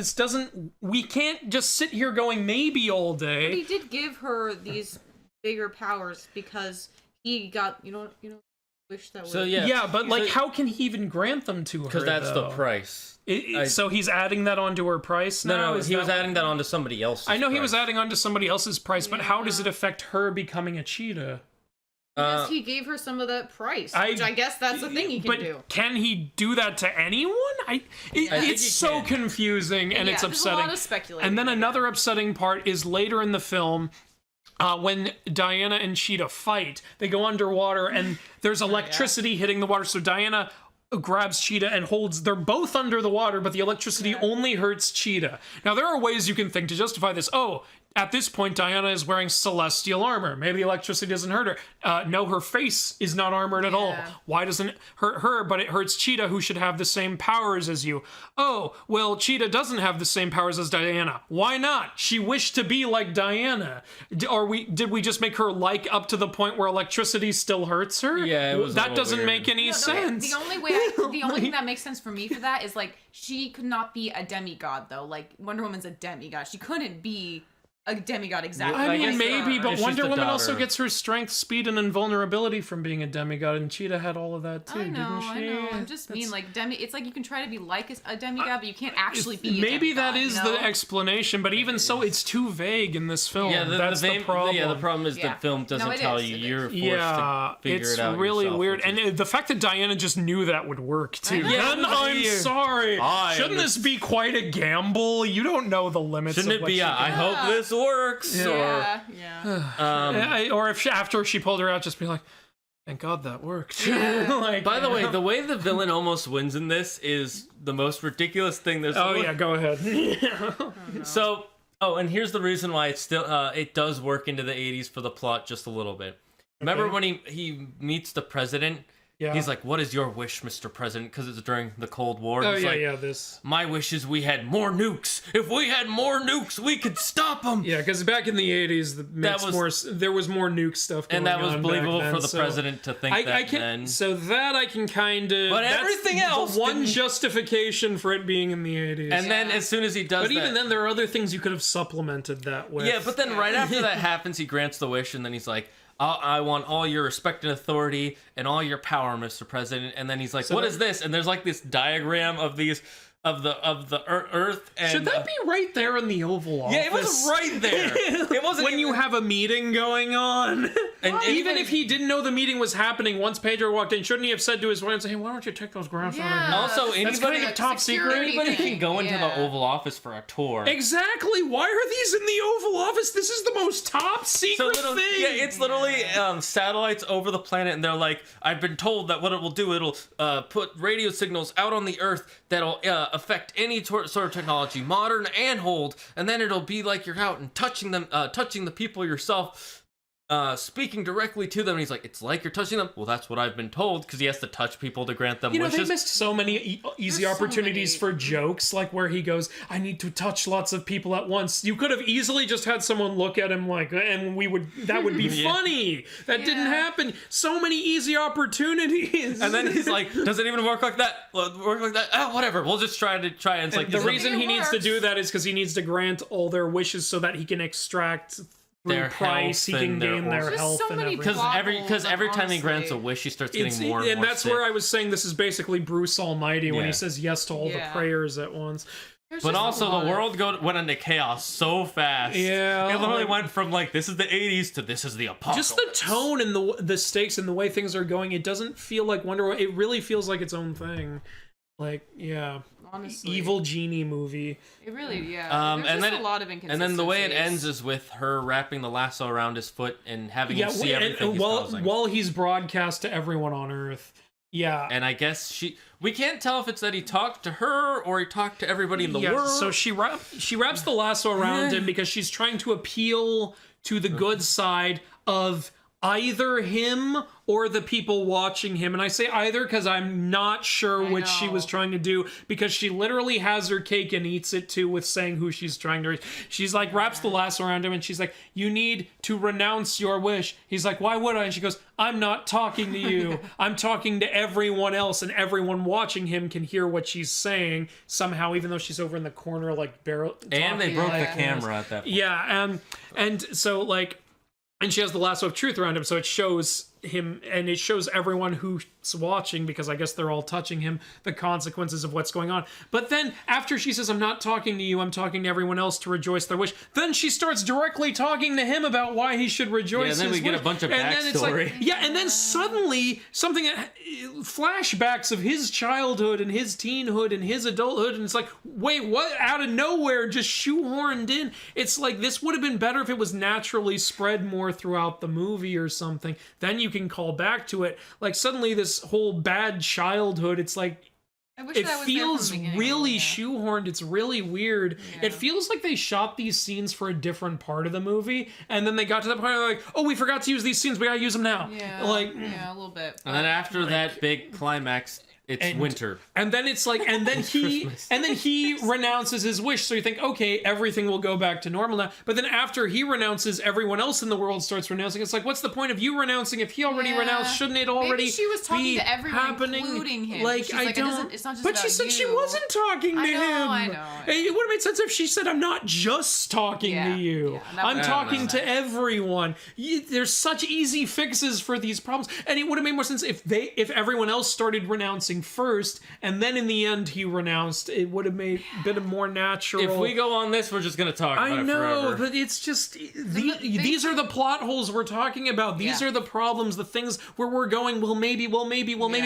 We can't just sit here going maybe all day. But he did give her these bigger powers because he got, wish that was. So yeah, but like, how can he even grant them to her? Because that's the price. So he's adding that onto her price now? No, he was adding that onto somebody else's I know price. He was adding onto somebody else's price, but how does it affect her becoming a cheetah? Because he gave her some of that price, which I guess that's the thing he can do. But can he do that to anyone? It's so confusing and it's upsetting. There's a lot of speculating. And then another upsetting part is later in the film, when Diana and Cheetah fight, they go underwater and there's electricity hitting the water. So Diana grabs Cheetah and they're both under the water, but the electricity only hurts Cheetah. Now, there are ways you can think to justify this. Oh, at this point, Diana is wearing celestial armor. Maybe electricity doesn't hurt her. No, her face is not armored at all. Why doesn't it hurt her, but it hurts Cheetah, who should have the same powers as you? Oh, well, Cheetah doesn't have the same powers as Diana. Why not? She wished to be like Diana. Did we just make her up to the point where electricity still hurts her? Yeah, that doesn't make any sense. The only thing that makes sense for me for that is, like, she could not be a demigod, though. Like, Wonder Woman's a demigod. She couldn't be a demigod exactly. I mean, maybe, but Wonder Woman daughter. Also gets her strength, speed, and invulnerability from being a demigod, and Cheetah had all of that too, didn't she? I know. I'm just mean, like, it's like you can try to be like a demigod, but you can't actually be a demigod. Maybe that is the explanation, but even so, it's too vague in this film. Yeah, that's the problem. Yeah, the problem is the film doesn't tell you. You're forced to figure it out. It's really yourself, weird. And the fact that Diana just knew that would work, too. Yeah, then I'm sorry. Shouldn't this be quite a gamble? You don't know the limits Shouldn't of what it be I hope this works? Yeah. Or if after she pulled her out, just be like, Thank God that worked. By the way, the way the villain almost wins in this is the most ridiculous thing. There's go ahead. So, and here's the reason why it's still it does work into the 80s for the plot just a little bit. Remember when he meets the president? Yeah. He's like, "What is your wish, Mr. President?" Because it's during the Cold War. Oh, He's this. My wish is we had more nukes. If we had more nukes, we could stop them. Yeah, because back in the 80s, there was more nuke stuff going on. And that was believable back then, for the president to think I can, then. So that I can kind of... But everything else... The one justification for it being in the 80s. And then as soon as he does But even then, there are other things you could have supplemented that with. Yeah, but then right after that happens, he grants the wish, and then he's like... I want all your respect and authority and all your power, Mr. President. And then he's like, "What is this?" And there's like this diagram of these of the Earth. And, should that be right there in the Oval Office? Yeah, it was right there. It wasn't when you have a meeting going on. And even if he didn't know the meeting was happening, once Pedro walked in, shouldn't he have said to his wife, "Hey, why don't you take those graphs out of here?" Also, that's kind of top secret. Anybody can go into the Oval Office for a tour. Exactly. Why are these in the Oval Office? This is the most top secret thing. Yeah, it's literally satellites over the planet, and they're like, "I've been told that what it will do, it'll put radio signals out on the Earth that'll affect any sort of technology, modern and old, and then it'll be like you're out and touching them, touching the people yourself." Speaking directly to them, and he's like, "It's like you're touching them." Well, that's what I've been told, because he has to touch people to grant them wishes. They missed so many easy opportunities for jokes, like where he goes, "I need to touch lots of people at once." You could have easily just had someone look at him like, and that would be funny. That didn't happen. So many easy opportunities. And then he's like, "Does it even work like that? Work like that? Oh, whatever. We'll just try." And it's like the reason he needs to do that is because he needs to grant all their wishes so that he can extract. Their price, he can gain their health and everything. Because every time he grants a wish, he starts getting more and more. And that's where I was saying this is basically Bruce Almighty when he says yes to all the prayers at once. But also, the world went into chaos so fast. Yeah. It literally went from, like, this is the 80s to this is the apocalypse. Just the tone and the stakes and the way things are going, it doesn't feel like Wonder Woman. It really feels like its own thing. Like, honestly, evil genie movie. It really, There's and just then a lot of inconsistencies. And then the way it ends is with her wrapping the lasso around his foot and having him see everything he's causing. While he's broadcast to everyone on Earth. Yeah. And I guess we can't tell if it's that he talked to her or he talked to everybody in the world. So she wraps the lasso around him because she's trying to appeal to the good side of either him or the people watching him. And I say either because I'm not sure which she was trying to do, because she literally has her cake and eats it too with saying who she's trying to reach. She's like, wraps the lasso around him and she's like, "You need to renounce your wish." He's like, "Why would I?" And she goes, "I'm not talking to you. I'm talking to everyone else." And everyone watching him can hear what she's saying somehow, even though she's over in the corner, like, barrel. And they broke the camera at that point. Yeah. And so, like, and she has the lasso of truth around him, so it shows him, and it shows everyone who's watching, because I guess they're all touching him, the consequences of what's going on. But then, after she says, "I'm not talking to you, I'm talking to everyone else to rejoice their wish," then she starts directly talking to him about why he should rejoice his wish. And then we get a bunch of backstory. And then suddenly, flashbacks of his childhood and his teenhood and his adulthood, and it's like, wait, what? Out of nowhere, just shoehorned in. It's like, this would have been better if it was naturally spread more throughout the movie or something. Then you can call back to it. Like, suddenly this whole bad childhood, it's like, it feels really shoehorned. It's really weird. It feels like they shot these scenes for a different part of the movie, and then they got to the point where they're like, "Oh, we forgot to use these scenes. We gotta use them now." Yeah, a little bit. And then after that big climax, it's winter. And then it's like, and then he renounces his wish. So you think, okay, everything will go back to normal now. But then after he renounces, everyone else in the world starts renouncing. It's like, what's the point of you renouncing if he already renounced? Shouldn't it already? Maybe she was talking to everyone, happening? including him. Like, she's I like, don't. It's not just but about she said you. she wasn't talking to him. I know. It would have made sense if she said, "I'm not just talking to you. I'm talking to everyone." There's such easy fixes for these problems, and it would have made more sense if everyone else started renouncing renouncing first, and then in the end he renounced. It would have been a more natural. If we go on this, we're just gonna talk about I it know, forever. but it's just these are the plot holes we're talking about. These are the problems, the things where we're going. Well, maybe.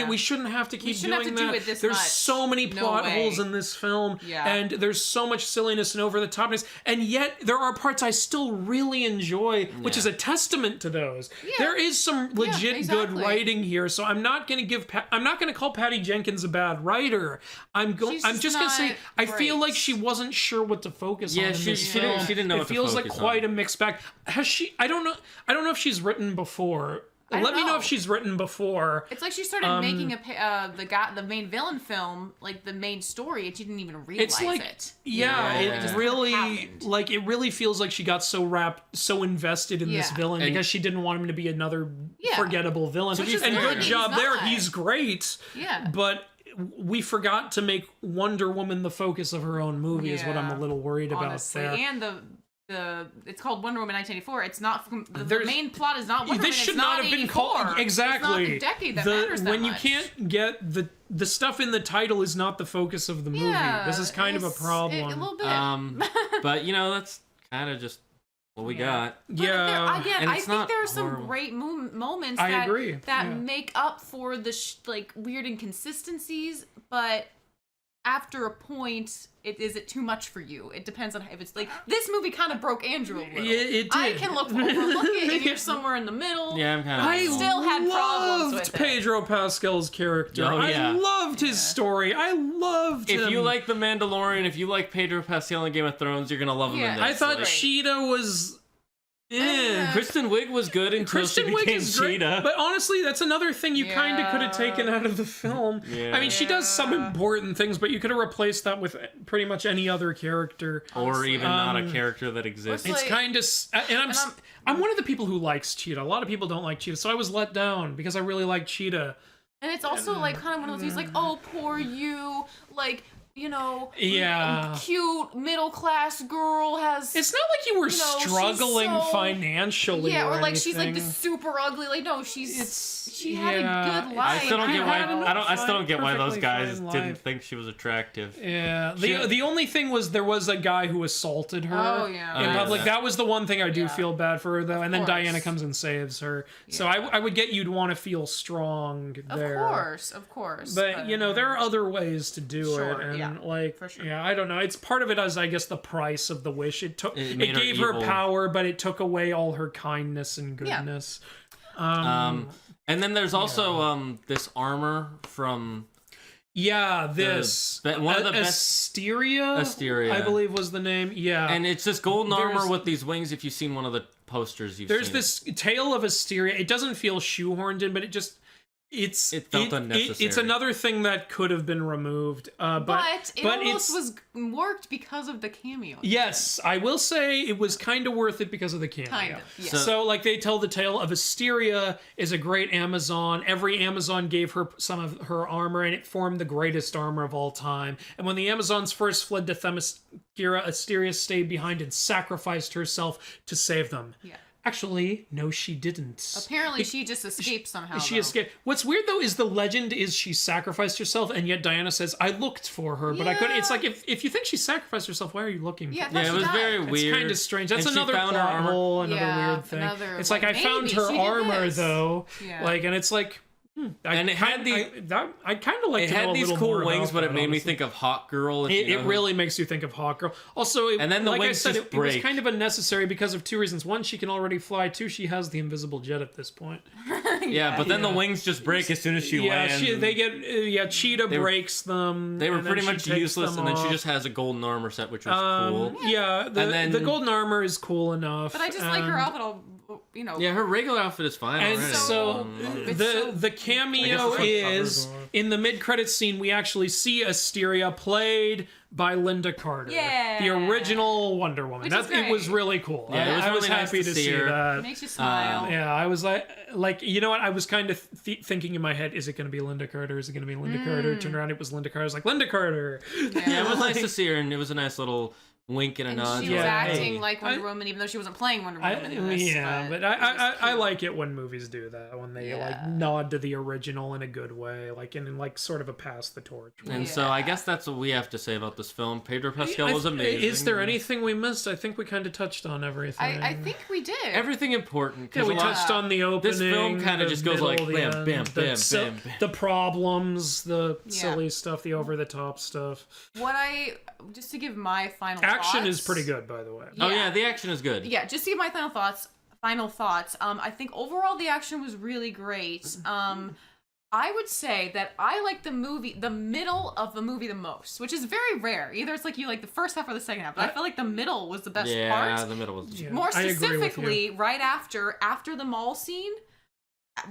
We shouldn't have to keep doing that. It this There's much. so many plot holes in this film, and there's so much silliness and over the topness, and yet there are parts I still really enjoy, which is a testament to those. There is some legit good writing here, so I'm not going to call Patty Jenkins a bad writer. I'm just going to say I feel like she wasn't sure what to focus on. In this film. She didn't know what to focus on. It feels like quite a mixed bag. Has she? I don't know if she's written before. Let me know if she's written before. It's like she started making the main villain film, like the main story, and she didn't even realize it's like, it. It really feels like she got so invested in this villain because she didn't want him to be another forgettable villain. And good job there. He's great. Yeah. But we forgot to make Wonder Woman the focus of her own movie is what I'm a little worried about there. And it's called Wonder Woman 1984. It's not the main plot is not Wonder Woman. This should not have been called exactly. It's not the decade that matters that when much. You can't get the stuff in the title is not the focus of the movie. This is kind of a problem. A little bit. But that's kind of just what we got. But I think there are some horrible. great moments I agree. that make up for the weird inconsistencies, but after a point, is it too much for you? It depends on if it's like this movie kind of broke Andrew a little. It did. I can overlook it, and you're somewhere in the middle. Yeah, I'm kind of. I still had problems with it. Pedro Pascal's character. Oh, yeah. I loved his story. I loved him. If you like The Mandalorian, if you like Pedro Pascal in Game of Thrones, you're gonna love him in this. I thought Like, Cheetah was. Kristen Wiig was good until she became Cheetah. But honestly, that's another thing you kind of could have taken out of the film. Yeah. I mean, she does some important things, but you could have replaced that with pretty much any other character. Or even not a character that exists. It's kind of, and I'm one of the people who likes Cheetah. A lot of people don't like Cheetah, so I was let down because I really like Cheetah. And it's also like kind of one of those things like, oh, poor you, like, cute middle class girl has. It's not like you were struggling financially. Yeah, or like anything. she's like the super ugly. Like no, she had a good life. I still don't get why. I still don't get why those perfectly guys fine didn't life. think she was attractive. Yeah. The only thing was there was a guy who assaulted her in public. That was the one thing I do feel bad for her though. And then Diana comes and saves her. So I would get you'd want to feel strong there. Of course. But there are other ways to do it, and for sure. I don't know. It's part of it as I guess the price of the wish. It gave her evil. power, but it took away all her kindness and goodness. And then there's also this armor from one of the best Asteria, I believe was the name. Yeah, and it's this golden armor with these wings. If you've seen one of the posters, there's this tale of Asteria. It doesn't feel shoehorned in, but it felt unnecessary. It's another thing that could have been removed, but it almost was worked because of the cameo. Yes, I will say it was kind of worth it because of the cameo. Kind of, yeah. So like they tell the tale of Asteria is a great Amazon. Every Amazon gave her some of her armor, and it formed the greatest armor of all time. And when the Amazons first fled to Themyscira, Asteria stayed behind and sacrificed herself to save them. Yeah. Actually, no, she didn't. Apparently, she just escaped somehow. She escaped. What's weird though is the legend is she sacrificed herself, and yet Diana says, "I looked for her, but I couldn't." It's like if you think she sacrificed herself, why are you looking? Yeah, it was very weird. It's kind of strange. That's And she another found her plot armor. hole, another weird thing. It's like I found her armor though, and it's like. And it had I kind of like. It had these cool wings, but it made me think of Hawk Girl. It really makes you think of Hawk Girl. Also, and then the like wings I said, just it break. was kind of unnecessary because of two reasons. One, she can already fly. Two, she has the invisible jet at this point. But then the wings just break as soon as she lands. Cheetah breaks them. They were pretty much useless, and then she just has a golden armor set, which was cool. Yeah, the golden armor is cool enough. But I just like her outfit. Yeah, her regular outfit is fine. And already. so the cameo is in the mid-credits scene. We actually see Asteria played by Linda Carter, the original Wonder Woman. It was really cool. Yeah, I was happy to see that. It makes you smile. I was like you know what? I was kind of thinking in my head, is it going to be Linda Carter? Is it going to be Linda Carter? Turned around, it was Linda Carter. I was like, Linda Carter. Yeah, it was nice to see her, and it was a nice little wink and a And nod. she was acting Hey. like Wonder Woman, even though she wasn't playing Wonder Woman in this. but I like it when movies do that, when they like nod to the original in a good way, like in like sort of a pass the torch way. And so I guess that's what we have to say about this film. Pedro Pascal was amazing. Is there anything we missed? I think we kind of touched on everything. I think we did. Everything important. Yeah, we touched on the opening. This film kind of just goes like middle, bam, the bam, end, bam, the, bam, bam. The problems, the silly stuff, the over-the-top stuff. Just to give my final Action thoughts, is pretty good, by the way. Oh yeah, the action is good. Yeah, just to give my final thoughts. I think overall the action was really great. I would say that I like the middle of the movie the most, which is very rare. Either it's like you like the first half or the second half, but I feel like the middle was the best part. Yeah, the middle was. Yeah, More I agree with specifically, you. right after the mall scene,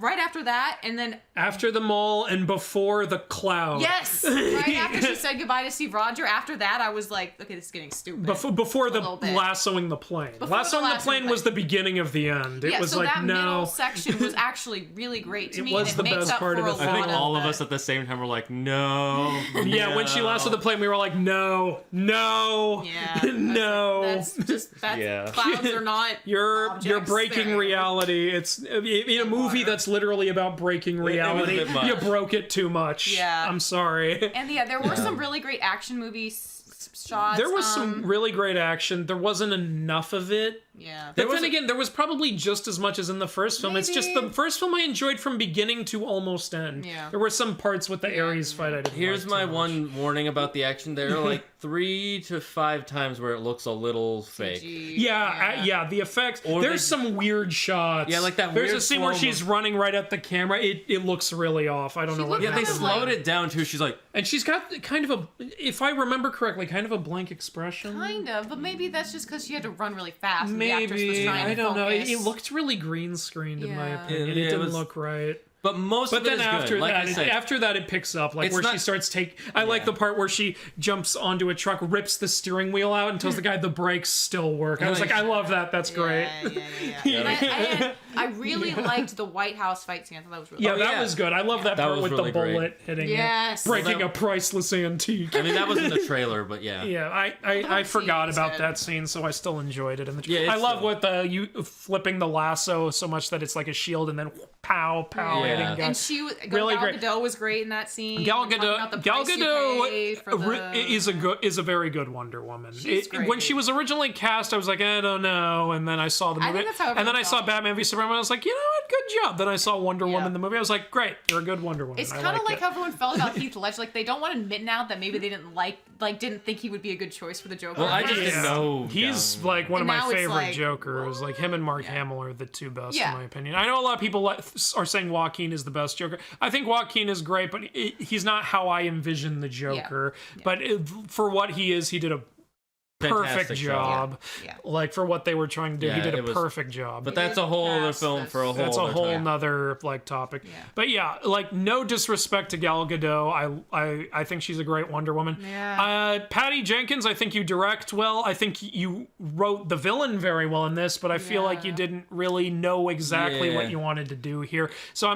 right after that, and then After the mall and before the cloud. yes, right after she said goodbye to Steve Roger. After that, I was like, okay, this is getting stupid. Before the little bit. lassoing the plane. Before Lassoing the the lassoing plane was the beginning of the end. It yeah, was so like, that no. middle section was actually really great to It me. was and the makes best up part for of a the I think lot all of the- us at the same time were like, no. Yeah, when she lassoed the plane, we were like, no. Yeah, No. That's Yeah. clouds are not. You're objects breaking there. reality. It's in a movie that's literally about breaking reality. a bit much. You broke it too much. Yeah. I'm sorry. And yeah, there were some really great action movie shots. There was some really great action. There wasn't enough of it. Yeah. But then again, there was probably just as much as in the first film. It's just Maybe. the first film I enjoyed from beginning to almost end. Yeah. There were some parts with the Ares fight I didn't Here's like my too much. one warning about the action. There are like 3 to 5 times where it looks a little fake. Yeah, the effects. Or There's they- some weird shots. Yeah, like that There's weird a scene where slow-mo- she's running right at the camera. It looks really off. I don't know what. Yeah, they Kind of slowed like- it down too. She's like, And she's got kind of a, if I remember correctly, kind of a blank expression. Kind of, but maybe that's just because she had to run really fast. And the actress was Maybe, trying to I don't know. focus. It looked really green screened in my Yeah. opinion. Yeah, It it didn't was- look right. but most But of it then is after good. Like that, I said, after that, it picks up, like It's where she not- starts I like the part where she jumps onto a truck, rips the steering wheel out, and tells the guy the brakes still work. I was like, I love that. That's great. Yeah. And I really liked the White House fight scene. I thought that was really Yeah, Oh, that yeah. was good. I love that That part was with really the great. bullet hitting Yes. it, breaking Well, a priceless antique. I mean, that was in the trailer, but yeah. Yeah, I forgot was about good. that scene, so I still enjoyed it. Yeah, it's I love still- what you flipping the lasso so much that it's like a shield, and then pow pow Yeah. hitting And guys. she was Really Gal great. Gadot was great in that scene. Gal Talking about the Gadot, price you pay for is a very good Wonder Woman. She's great. When she was originally cast, I was like, I don't know, and then I saw the I movie, think that's how and then I everyone saw felt. Batman v Superman. I was like, you know what, good job. Then I saw Wonder Woman the movie. I was like, great, you're a good Wonder Woman. It's I kind of like it. how everyone felt about Heath Ledger. Like they don't want to admit now that maybe they didn't think he would be a good choice for the Joker. Well, I at just first. didn't know. He's like one of And my now it's favorite like, Jokers. Like him and Mark Hamill are the two best Yeah. in my opinion. I know a lot of people are saying Joaquin is the best Joker. I think Joaquin is great, but he's not how I envision the Joker. Yeah. But for what he is, he did a perfect Fantastic job. Yeah. Like for what they were trying to do, he Yeah, did a it was- perfect job. But that's a whole other Cast film this- for a whole. That's a other whole time. nother like topic. Yeah. But yeah, like no disrespect to Gal Gadot. I think she's a great Wonder Woman. Yeah. Patty Jenkins, I think you direct well. I think you wrote the villain very well in this, but I feel like you Yeah. didn't really know exactly Yeah. what you wanted to do here. So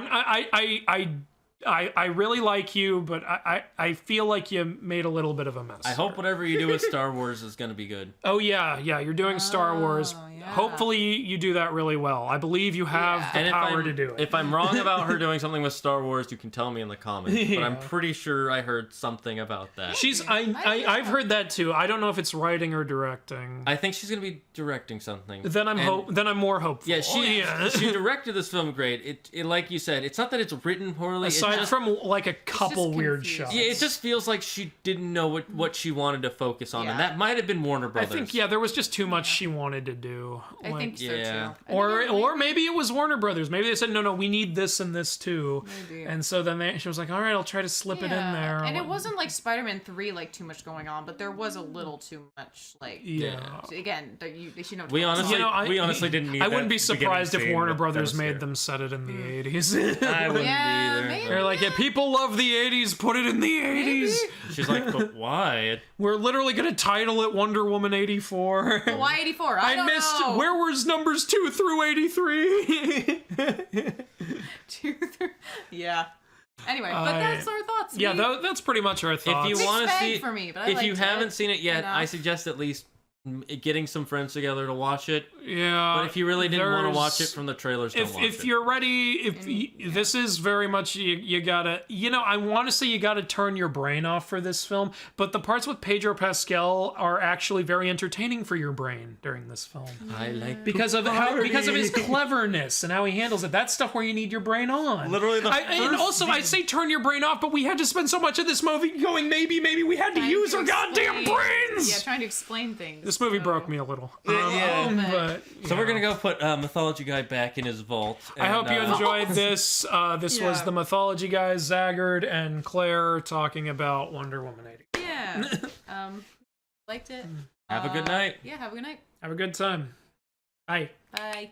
I really like you, but I feel like you made a little bit of a mess. I hope whatever you do with Star Wars is going to be good. Oh yeah, you're doing Star Wars. yeah. Hopefully you do that really well. I believe you have Yeah. the And if power I'm, to do it. if I'm wrong about her doing something with Star Wars, you can tell me in the comments. But I'm Yeah. pretty sure I heard something about that. I've heard that too. I don't know if it's writing or directing. I think she's going to be directing something. Then I'm more hopeful. Yeah, she directed this film great. It like you said, it's not that it's written poorly. Aside it's just, from like a couple just weird confusing. shots. yeah, it just feels like she didn't know what she wanted to focus on, Yeah. and that might have been Warner I Brothers. think there was just too much she wanted to do. I think so yeah. too. Or maybe it was Warner Brothers. Maybe they said no, we need this and this too. Maybe. And so then she was like, all right, I'll try to slip it in there. And it wasn't like Spider-Man 3 like too much going on, but there was a little too much like Yeah. again, they should know. We honestly, You know, we didn't need. I wouldn't be that beginning surprised if scene, Warner but that Brothers was made scary. them set it in the 80s. I wouldn't Yeah, either. maybe. They're like, if people love the 80s, put it in the 80s. She's like, but why? We're literally going to title it Wonder Woman 84. Why 84? I don't missed, know. where was numbers 2 through 83? Yeah. Anyway, but that's our thoughts. Yeah, that's pretty much our thoughts. If you Mixed want to bag see, for me, but I if you liked haven't it seen it yet, enough. I suggest at least getting some friends together to watch it. Yeah. But if you really didn't want to watch it there's- from the trailers, don't watch it. If you're ready, this is very much you gotta, I want to say you gotta turn your brain off for this film, but the parts with Pedro Pascal are actually very entertaining for your brain during this film. I like Because of his cleverness and how he handles it. That's stuff where you need your brain on. Literally and also I say turn your brain off, but we had to spend so much of this movie going maybe we had to use our goddamn brains. Yeah, trying to explain things. This movie broke me a little. But, So we're gonna go put Mythology Guy back in his vault. I hope you enjoyed this. This was Yeah. the Mythology Guys, Zagard and Claire talking about Wonder Woman 80. yeah. Liked it. Have a good night. Yeah, have a good night. Have a good time. Bye. Bye.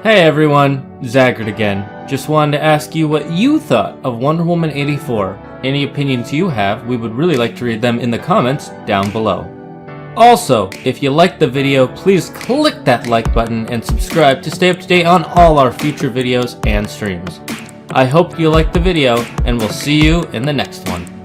Hey everyone, Zagard again. Just wanted to ask you what you thought of Wonder Woman 84. Any opinions you have, we would really like to read them in the comments down below. Also, if you liked the video, please click that like button and subscribe to stay up to date on all our future videos and streams. I hope you liked the video, and we'll see you in the next one.